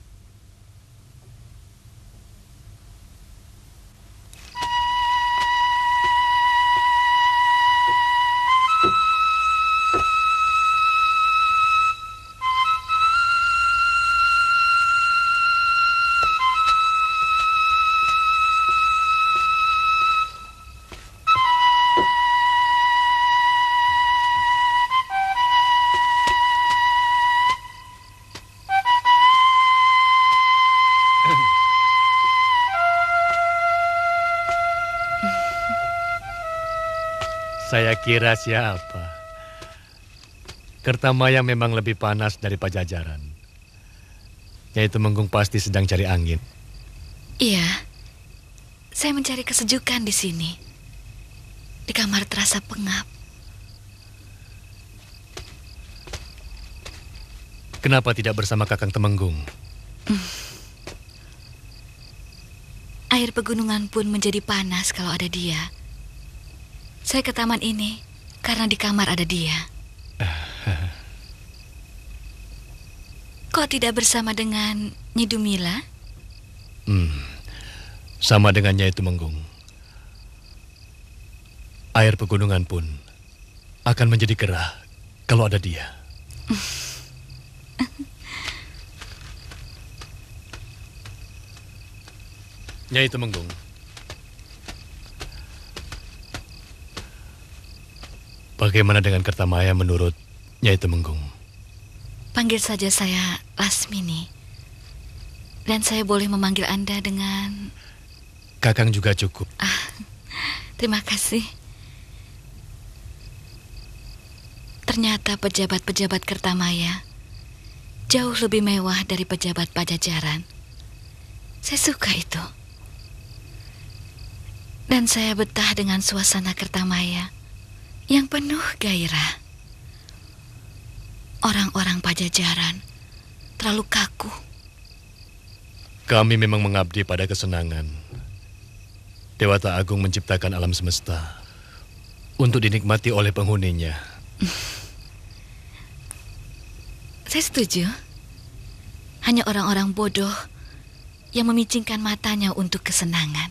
Saya kira siapa? Kertamaya memang lebih panas dari Pajajaran. Nyai Tumenggung pasti sedang cari angin. Iya, saya mencari kesejukan di sini. Di kamar terasa pengap. Kenapa tidak bersama Kakang Temenggung? Air pegunungan pun menjadi panas kalau ada dia. Saya ke taman ini karena di kamar ada dia. Kok tidak bersama dengan Nyi Dumila? Sama dengan Nyai Tumenggung. Air pegunungan pun akan menjadi gerah kalau ada dia. Nyai Tumenggung. Bagaimana dengan Kertamaya menurut Nyai Tumenggung? Panggil saja saya Lasmini. Dan saya boleh memanggil Anda dengan... Kakang juga cukup. Terima kasih. Ternyata pejabat-pejabat Kertamaya jauh lebih mewah dari pejabat Pajajaran. Saya suka itu. Dan saya betah dengan suasana Kertamaya yang penuh gairah. Orang-orang Pajajaran terlalu kaku. Kami memang mengabdi pada kesenangan. Dewata Agung menciptakan alam semesta untuk dinikmati oleh penghuninya. Saya setuju. Hanya orang-orang bodoh yang memicingkan matanya untuk kesenangan.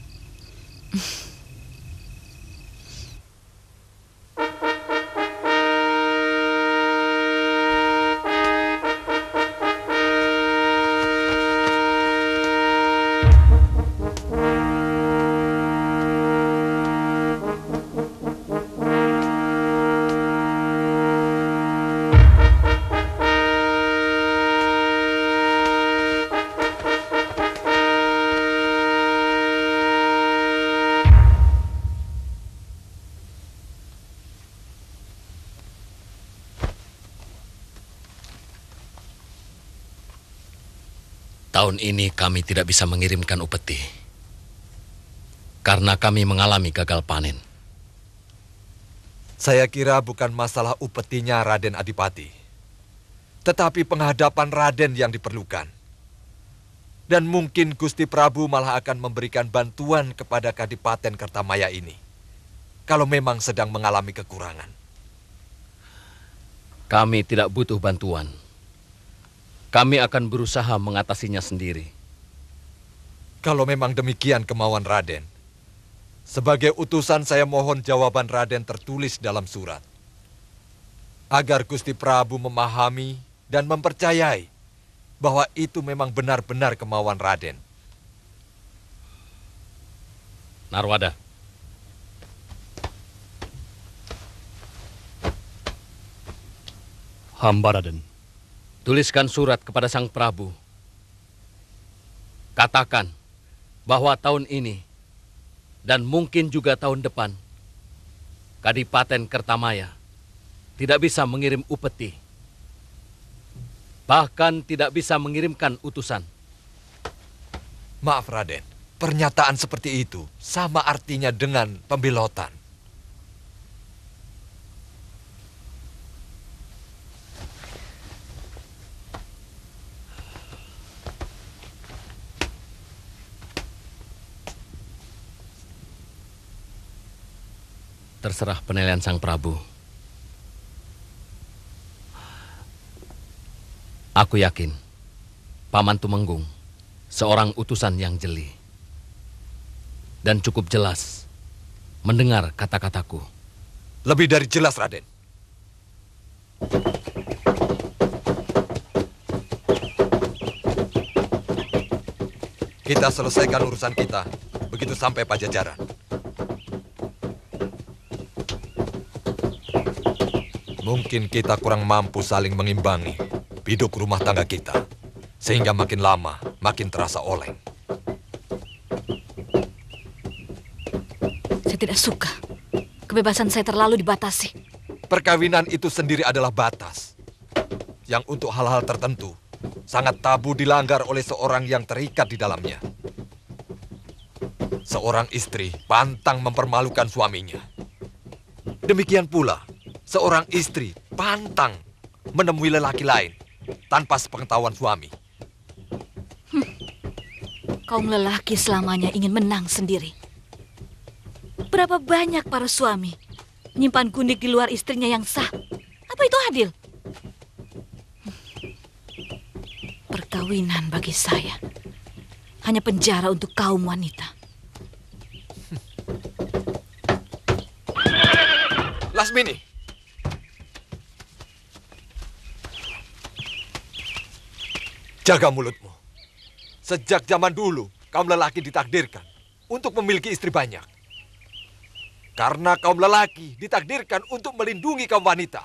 Tahun ini kami tidak bisa mengirimkan upeti karena kami mengalami gagal panen. Saya kira bukan masalah upetinya Raden Adipati, tetapi penghadapan Raden yang diperlukan. Dan mungkin Gusti Prabu malah akan memberikan bantuan kepada Kadipaten Kertamaya ini, kalau memang sedang mengalami kekurangan. Kami tidak butuh bantuan. Kami akan berusaha mengatasinya sendiri. Kalau memang demikian kemauan Raden, sebagai utusan saya mohon jawaban Raden tertulis dalam surat, agar Gusti Prabu memahami dan mempercayai bahwa itu memang benar-benar kemauan Raden. Narwada. Hamba Raden. Tuliskan surat kepada Sang Prabu. Katakan bahwa tahun ini dan mungkin juga tahun depan Kadipaten Kertamaya tidak bisa mengirim upeti. Bahkan tidak bisa mengirimkan utusan. Maaf Raden, pernyataan seperti itu sama artinya dengan pembelotan. Terserah penilaian Sang Prabu. Aku yakin Paman Tumenggung seorang utusan yang jeli dan cukup jelas mendengar kata-kataku. Lebih dari jelas, Raden. Kita selesaikan urusan kita begitu sampai Pajajaran. Mungkin kita kurang mampu saling mengimbangi biduk rumah tangga kita, sehingga makin lama makin terasa oleng. Saya tidak suka. Kebebasan saya terlalu dibatasi. Perkawinan itu sendiri adalah batas, yang untuk hal-hal tertentu sangat tabu dilanggar oleh seorang yang terikat di dalamnya. Seorang istri pantang mempermalukan suaminya. Demikian pula, seorang istri pantang menemui lelaki lain tanpa sepengetahuan suami. Kaum lelaki selamanya ingin menang sendiri. Berapa banyak para suami menyimpan gundik di luar istrinya yang sah? Apa itu adil? Perkawinan bagi saya hanya penjara untuk kaum wanita. Lasmini, jaga mulutmu. Sejak zaman dulu, kaum lelaki ditakdirkan untuk memiliki istri banyak. Karena kaum lelaki ditakdirkan untuk melindungi kaum wanita.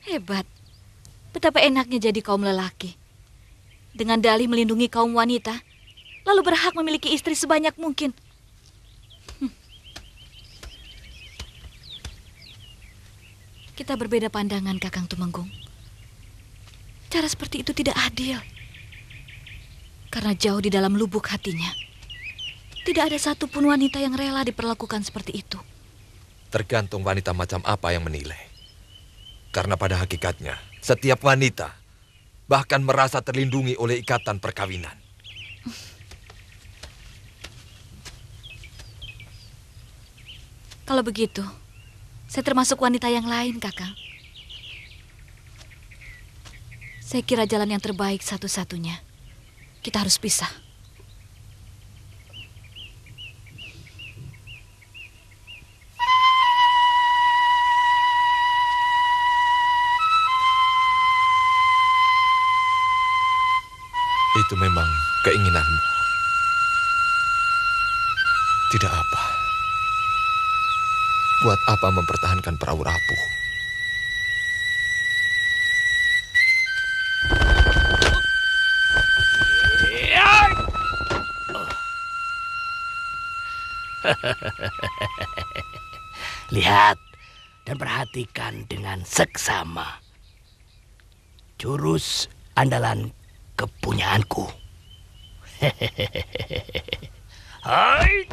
Hebat. Betapa enaknya jadi kaum lelaki. Dengan dalih melindungi kaum wanita, lalu berhak memiliki istri sebanyak mungkin. Kita berbeda pandangan, Kakang Tumenggung. Cara seperti itu tidak adil. Karena jauh di dalam lubuk hatinya, Tidak ada satupun wanita yang rela diperlakukan seperti itu. Tergantung wanita macam apa yang menilai. Karena pada hakikatnya, setiap wanita bahkan merasa terlindungi oleh ikatan perkawinan. Kalau begitu, saya termasuk wanita yang lain, Kakang. Saya kira jalan yang terbaik satu-satunya. Kita harus pisah. Itu memang keinginanmu. Tidak apa. Buat apa mempertahankan perahu rapuh? Lihat dan perhatikan dengan seksama. Jurus andalan kepunyaanku. Hai.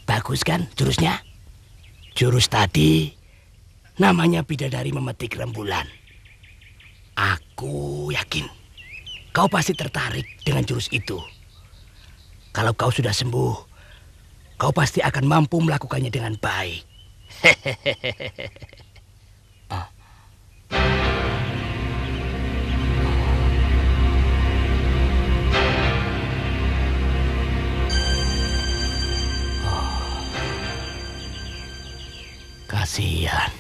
Bagus kan jurusnya? Jurus tadi namanya bidadari memetik rembulan. Aku yakin kau pasti tertarik dengan jurus itu. Kalau kau sudah sembuh, kau pasti akan mampu melakukannya dengan baik. Kasihan.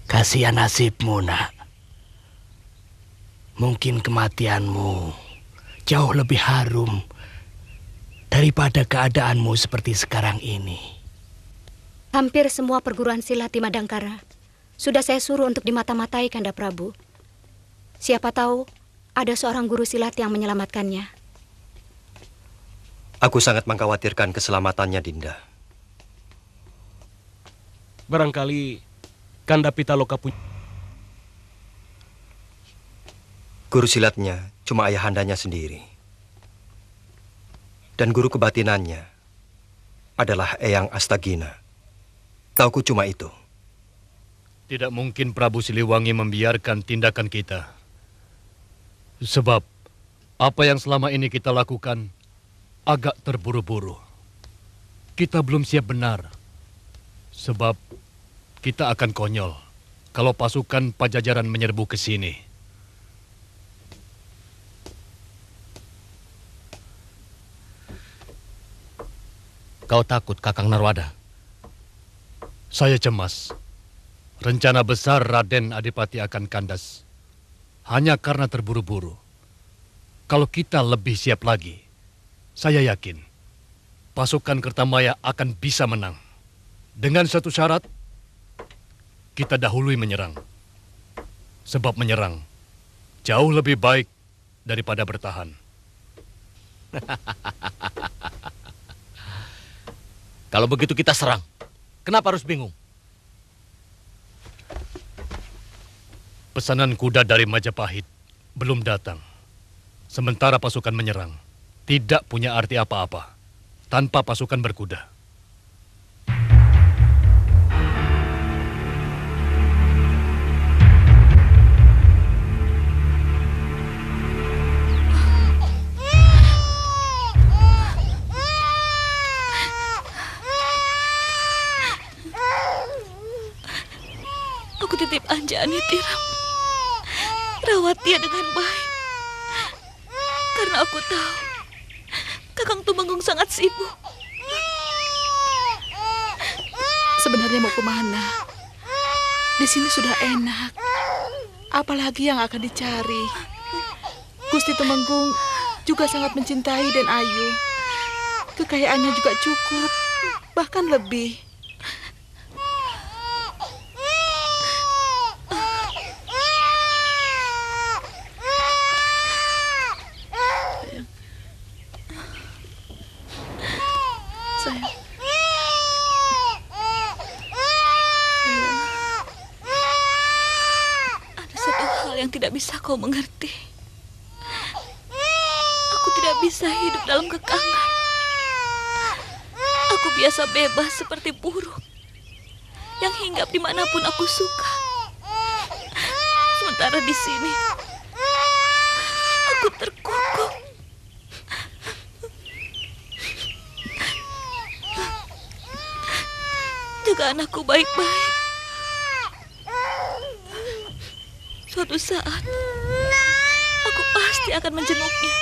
Kasihan nasibmu, nak. Mungkin kematianmu jauh lebih harum daripada keadaanmu seperti sekarang ini. Hampir semua perguruan silat di Madangkara sudah saya suruh untuk dimata-matai, Kanda Prabu. Siapa tahu ada seorang guru silat yang menyelamatkannya. Aku sangat mengkhawatirkan keselamatannya, Dinda. Barangkali Kanda Pitaloka punya... Guru silatnya cuma ayahandanya sendiri. Dan guru kebatinannya adalah Eyang Astagina. Tauku cuma itu. Tidak mungkin Prabu Siliwangi membiarkan tindakan kita. Sebab apa yang selama ini kita lakukan agak terburu-buru. Kita belum siap benar. Sebab kita akan konyol kalau pasukan Pajajaran menyerbu ke sini. Kau takut, Kakang Narwada? Saya cemas. Rencana besar Raden Adipati akan kandas. Hanya karena terburu-buru. Kalau kita lebih siap lagi, saya yakin pasukan Kertamaya akan bisa menang. Dengan satu syarat, kita dahului menyerang. Sebab menyerang jauh lebih baik daripada bertahan. Kalau begitu kita serang. Kenapa harus bingung? Pesanan kuda dari Majapahit belum datang. Sementara pasukan menyerang tidak punya arti apa-apa tanpa pasukan berkuda. Aku titip Anjani, Tiram. Rawat dia dengan baik. Karena aku tahu Kakang Tumenggung sangat sibuk. Sebenarnya mau kemana? Di sini sudah enak. Apalagi yang akan dicari? Gusti Tumenggung juga sangat mencintai Den Ayu. Kekayaannya juga cukup, bahkan lebih. Sayang. Ada satu hal yang tidak bisa kau mengerti. Aku tidak bisa hidup dalam kekangan. Aku biasa bebas seperti burung yang hinggap dimanapun aku suka. Sementara di sini aku terkungkung. Jaga anakku baik-baik. Suatu saat aku pasti akan menjenguknya.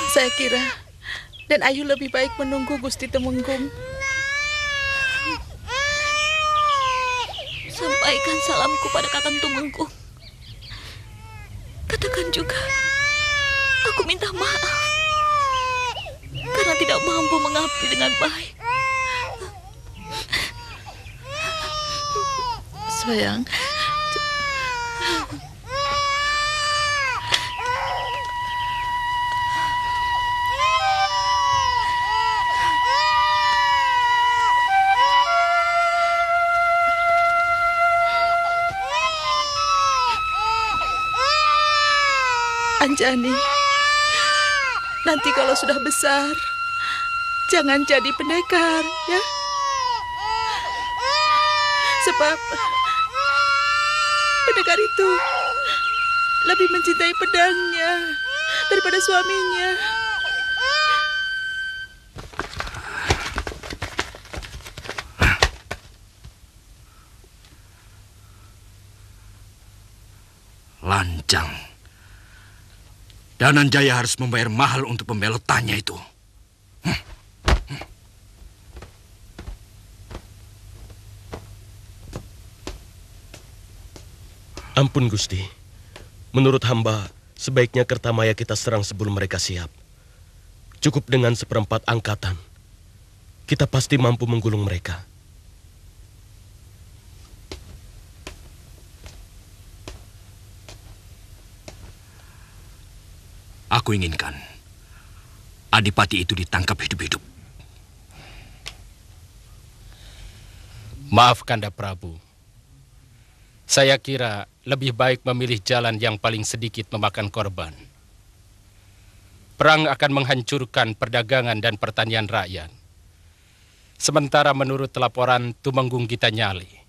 Saya kira Dan Ayu lebih baik menunggu Gusti Tumenggung. Sampaikan salamku pada Kakang Tumenggung. Katakan juga, aku minta maaf karena tidak mampu mengabdi dengan baik. Sayang, Anjani, nanti kalau sudah besar, jangan jadi pendekar, ya. Sebab pendekar itu lebih mencintai pedangnya daripada suaminya. Lancang. Dananjaya harus membayar mahal untuk pembelotannya itu. Ampun Gusti. Menurut hamba, sebaiknya Kertamaya kita serang sebelum mereka siap. Cukup dengan 1/4 angkatan. Kita pasti mampu menggulung mereka. Aku inginkan Adipati itu ditangkap hidup-hidup. Maaf Kanda Prabu. Saya kira lebih baik memilih jalan yang paling sedikit memakan korban. Perang akan menghancurkan perdagangan dan pertanian rakyat. Sementara menurut laporan Tumenggung Gitanyali,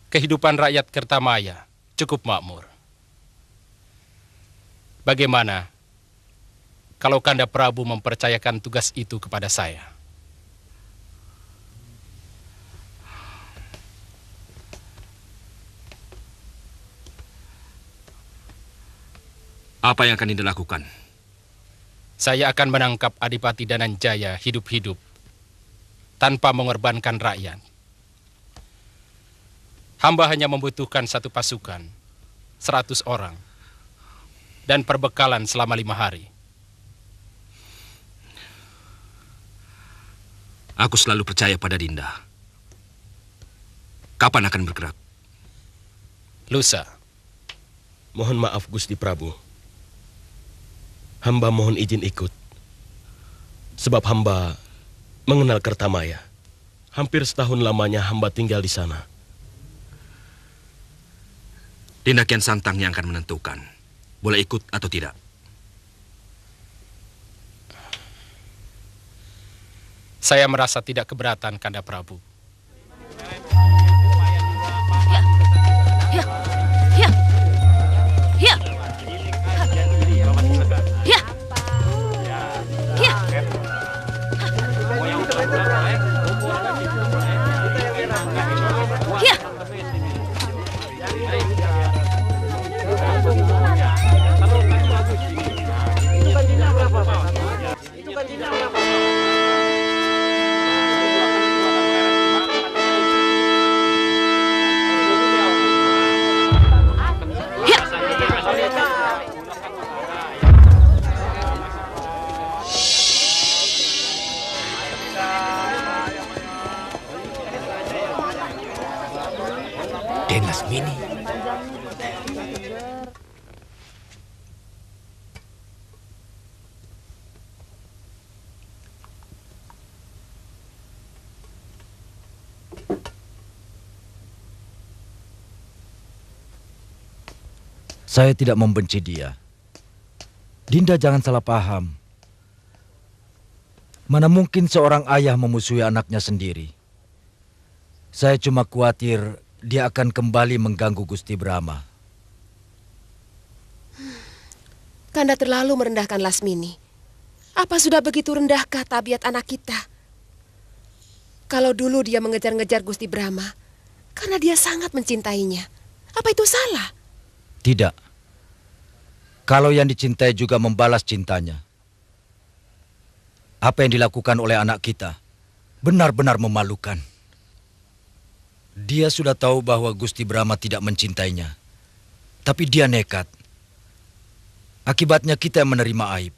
kehidupan rakyat Kertamaya cukup makmur. Bagaimana kalau Kanda Prabu mempercayakan tugas itu kepada saya? Apa yang akan Dinda lakukan? Saya akan menangkap Adipati Dananjaya hidup-hidup tanpa mengorbankan rakyat. Hamba hanya membutuhkan satu pasukan, 100 orang, dan perbekalan selama 5 hari. Aku selalu percaya pada Dinda. Kapan akan bergerak? Lusa. Mohon maaf Gusti Prabu. Hamba mohon izin ikut. Sebab hamba mengenal Kertamaya. Hampir setahun lamanya hamba tinggal di sana. Dinda Kian Santang yang akan menentukan boleh ikut atau tidak. Saya merasa tidak keberatan, Kanda Prabu. Saya tidak membenci dia. Dinda jangan salah paham. Mana mungkin seorang ayah memusuhi anaknya sendiri. Saya cuma khawatir dia akan kembali mengganggu Gusti Brahma. Kanda terlalu merendahkan Lasmini. Apa sudah begitu rendahkah tabiat anak kita? Kalau dulu dia mengejar-ngejar Gusti Brahma, karena dia sangat mencintainya. Apa itu salah? Tidak. Kalau yang dicintai juga membalas cintanya. Apa yang dilakukan oleh anak kita benar-benar memalukan. Dia sudah tahu bahwa Gusti Brahma tidak mencintainya. Tapi dia nekat. Akibatnya kita yang menerima aib.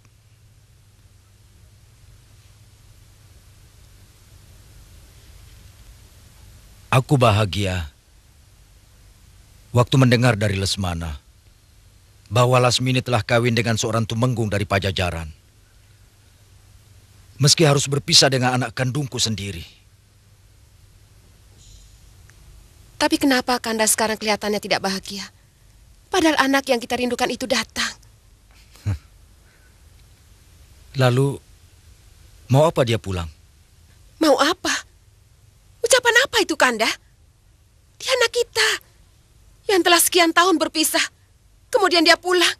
Aku bahagia waktu mendengar dari Lesmana bahwa Lasmini telah kawin dengan seorang tumenggung dari Pajajaran. Meski harus berpisah dengan anak kandungku sendiri. Tapi kenapa Kanda sekarang kelihatannya tidak bahagia? Padahal anak yang kita rindukan itu datang. Lalu, mau apa dia pulang? Mau apa? Ucapan apa itu, Kanda? Dia anak kita yang telah sekian tahun berpisah. Kemudian dia pulang.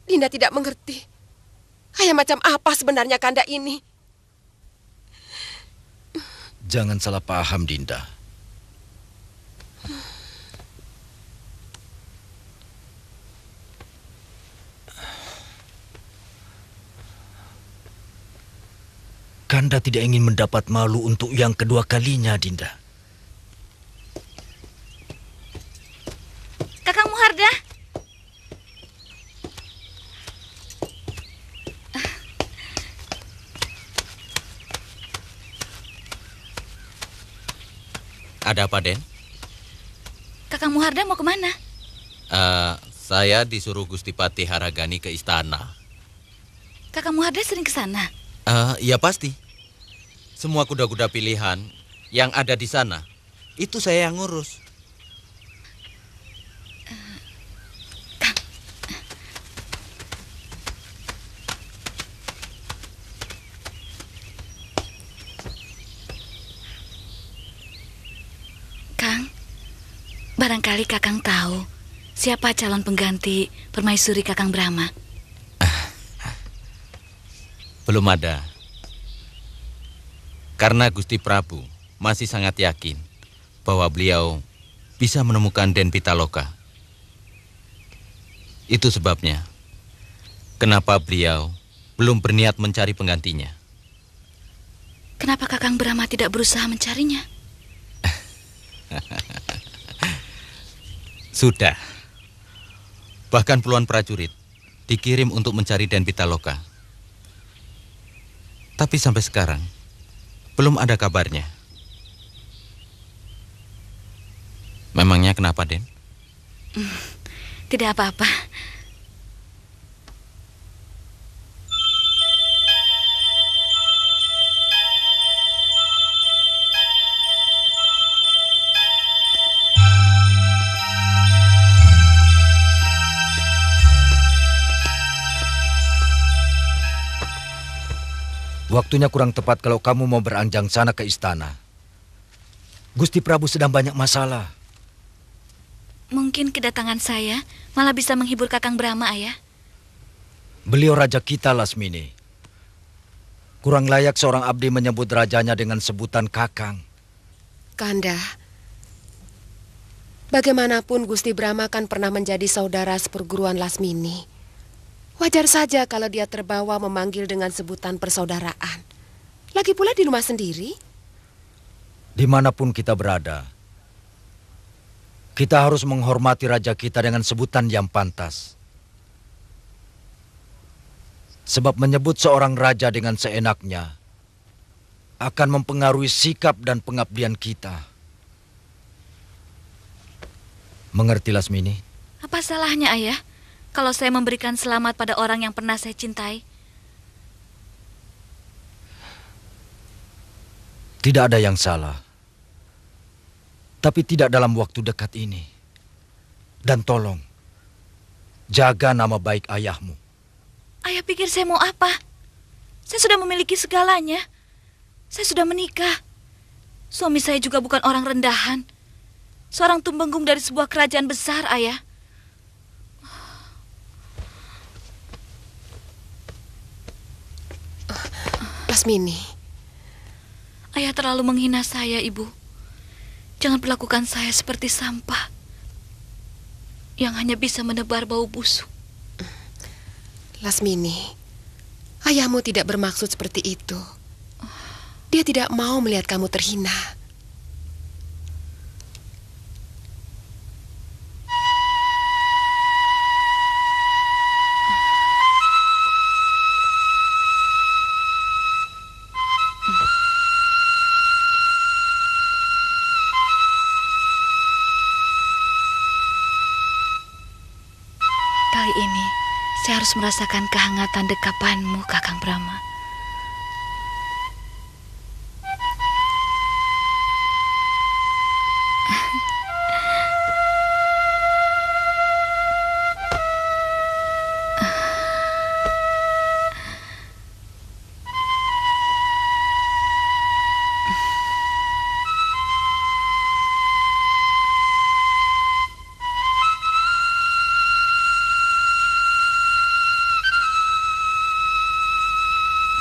Dinda tidak mengerti. Ayah macam apa sebenarnya Kanda ini? Jangan salah paham, Dinda. Kanda tidak ingin mendapat malu untuk yang kedua kalinya, Dinda. Kakang Muharda. Ada apa, Den? Kakang Muharda mau kemana? Saya disuruh Gusti Patih Haragani ke istana. Kakang Muharda sering ke sana? Ya pasti. Semua kuda-kuda pilihan yang ada di sana, itu saya yang ngurus. Kang, barangkali Kakang tahu siapa calon pengganti permaisuri Kakang Brahma? Belum ada. Karena Gusti Prabu masih sangat yakin bahwa beliau bisa menemukan Den Pitaloka. Itu sebabnya kenapa beliau belum berniat mencari penggantinya. Kenapa Kakang Brahma tidak berusaha mencarinya? Sudah. Bahkan puluhan prajurit dikirim untuk mencari Den Pitaloka. Tapi sampai sekarang belum ada kabarnya. Memangnya kenapa, Den? Tidak apa-apa. Waktunya kurang tepat kalau kamu mau beranjang sana ke istana. Gusti Prabu sedang banyak masalah. Mungkin kedatangan saya malah bisa menghibur Kakang Brahma, Ayah. Beliau raja kita, Lasmini. Kurang layak seorang abdi menyebut rajanya dengan sebutan Kakang. Kanda, bagaimanapun Gusti Brahma kan pernah menjadi saudara seperguruan Lasmini. Wajar saja kalau dia terbawa memanggil dengan sebutan persaudaraan. Lagi pula di rumah sendiri. Dimanapun kita berada, kita harus menghormati raja kita dengan sebutan yang pantas. Sebab menyebut seorang raja dengan seenaknya akan mempengaruhi sikap dan pengabdian kita. Mengerti, Lasmini? Apa salahnya, Ayah? Kalau saya memberikan selamat pada orang yang pernah saya cintai? Tidak ada yang salah. Tapi tidak dalam waktu dekat ini. Dan tolong, jaga nama baik ayahmu. Ayah pikir saya mau apa? Saya sudah memiliki segalanya. Saya sudah menikah. Suami saya juga bukan orang rendahan. Seorang tumbenggung dari sebuah kerajaan besar, Ayah. Lasmini. Ayah terlalu menghina saya, Ibu. Jangan perlakukan saya seperti sampah yang hanya bisa menebar bau busuk. Lasmini, ayahmu tidak bermaksud seperti itu. Dia tidak mau melihat kamu terhina. Kali ini, saya harus merasakan kehangatan dekapanmu, Kakang Brahma.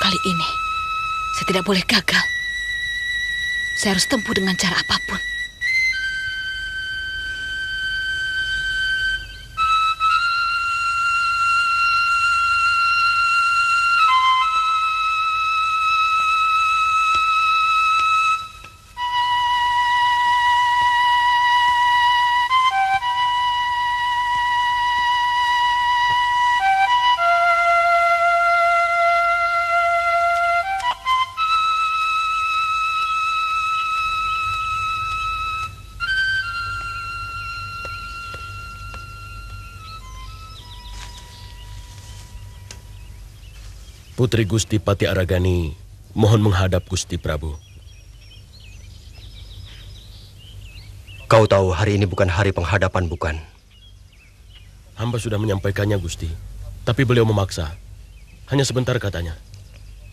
Kali ini, saya tidak boleh gagal. Saya harus tempuh dengan cara apapun. Putri Gusti Pati Aragani mohon menghadap Gusti Prabu. Kau tahu hari ini bukan hari penghadapan, bukan? Hamba sudah menyampaikannya, Gusti. Tapi beliau memaksa. Hanya sebentar katanya.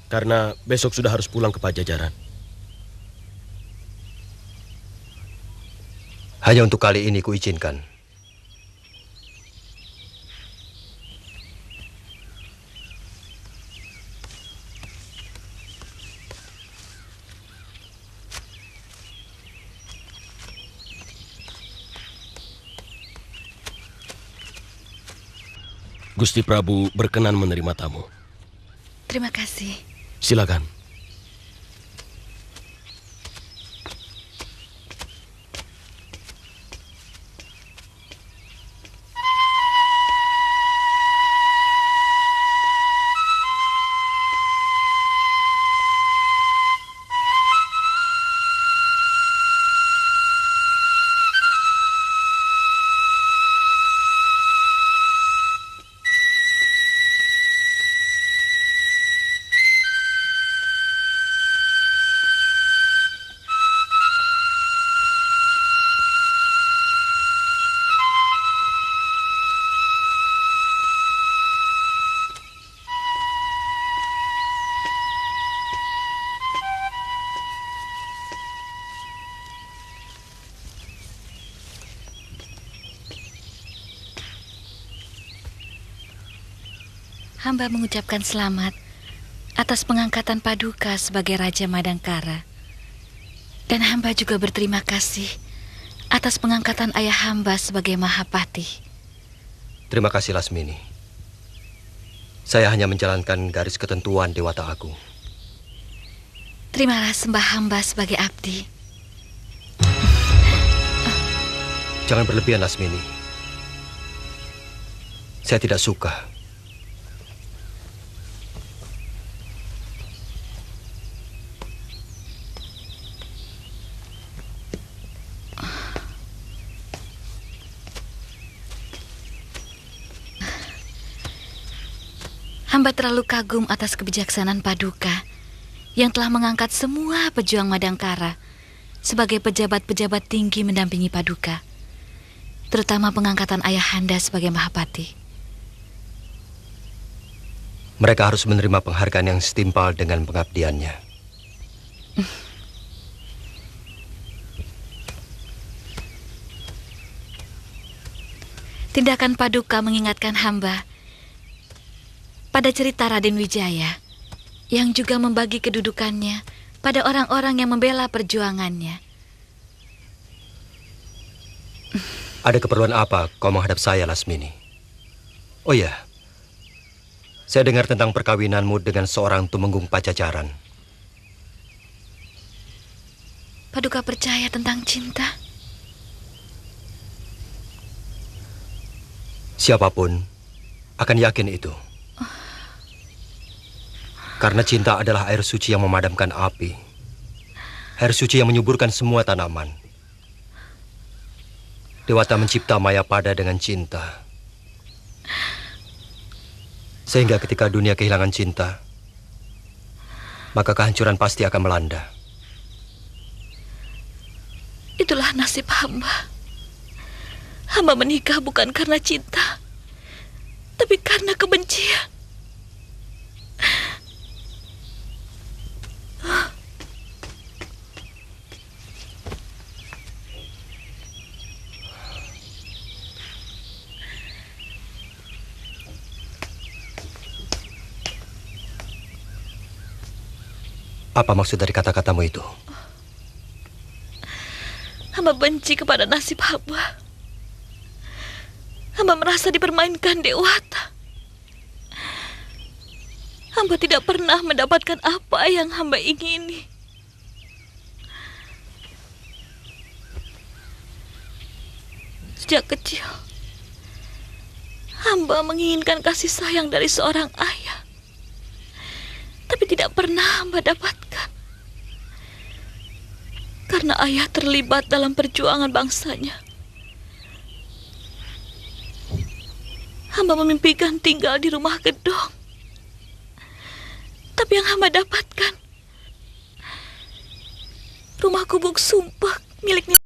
Karena besok sudah harus pulang ke Pajajaran. Hanya untuk kali ini kuizinkan. Gusti Prabu berkenan menerima tamu. Terima kasih. Silakan. Hamba mengucapkan selamat atas pengangkatan Paduka sebagai Raja Madangkara. Dan hamba juga berterima kasih atas pengangkatan ayah hamba sebagai Mahapati. Terima kasih, Lasmini. Saya hanya menjalankan garis ketentuan Dewata Agung. Terimalah sembah hamba sebagai abdi. Jangan berlebihan, Lasmini. Saya tidak suka. Hamba terlalu kagum atas kebijaksanaan Paduka yang telah mengangkat semua pejuang Madangkara sebagai pejabat-pejabat tinggi mendampingi Paduka. terutama pengangkatan Ayahanda sebagai Mahapati. Mereka harus menerima penghargaan yang setimpal dengan pengabdiannya. Tindakan Paduka mengingatkan hamba pada cerita Raden Wijaya yang juga membagi kedudukannya pada orang-orang yang membela perjuangannya. Ada keperluan apa kau menghadap saya, Lasmini? Oh ya, saya dengar tentang perkawinanmu dengan seorang tumenggung Pajajaran. Paduka percaya tentang cinta? Siapapun akan yakin itu. Karena cinta adalah air suci yang memadamkan api. Air suci yang menyuburkan semua tanaman. Dewata mencipta Mayapada dengan cinta. Sehingga ketika dunia kehilangan cinta, maka kehancuran pasti akan melanda. Itulah nasib hamba. Hamba menikah bukan karena cinta, tapi karena kebencian. Apa maksud dari kata-katamu itu? Hamba benci kepada nasib hamba. Hamba merasa dipermainkan Dewata. Hamba tidak pernah mendapatkan apa yang hamba ingini. Sejak kecil, hamba menginginkan kasih sayang dari seorang ayah. Tapi tidak pernah hamba dapatkan. Karena ayah terlibat dalam perjuangan bangsanya. Hamba memimpikan tinggal di rumah gedung. Tapi yang hamba dapatkan rumah gubuk sumpah milik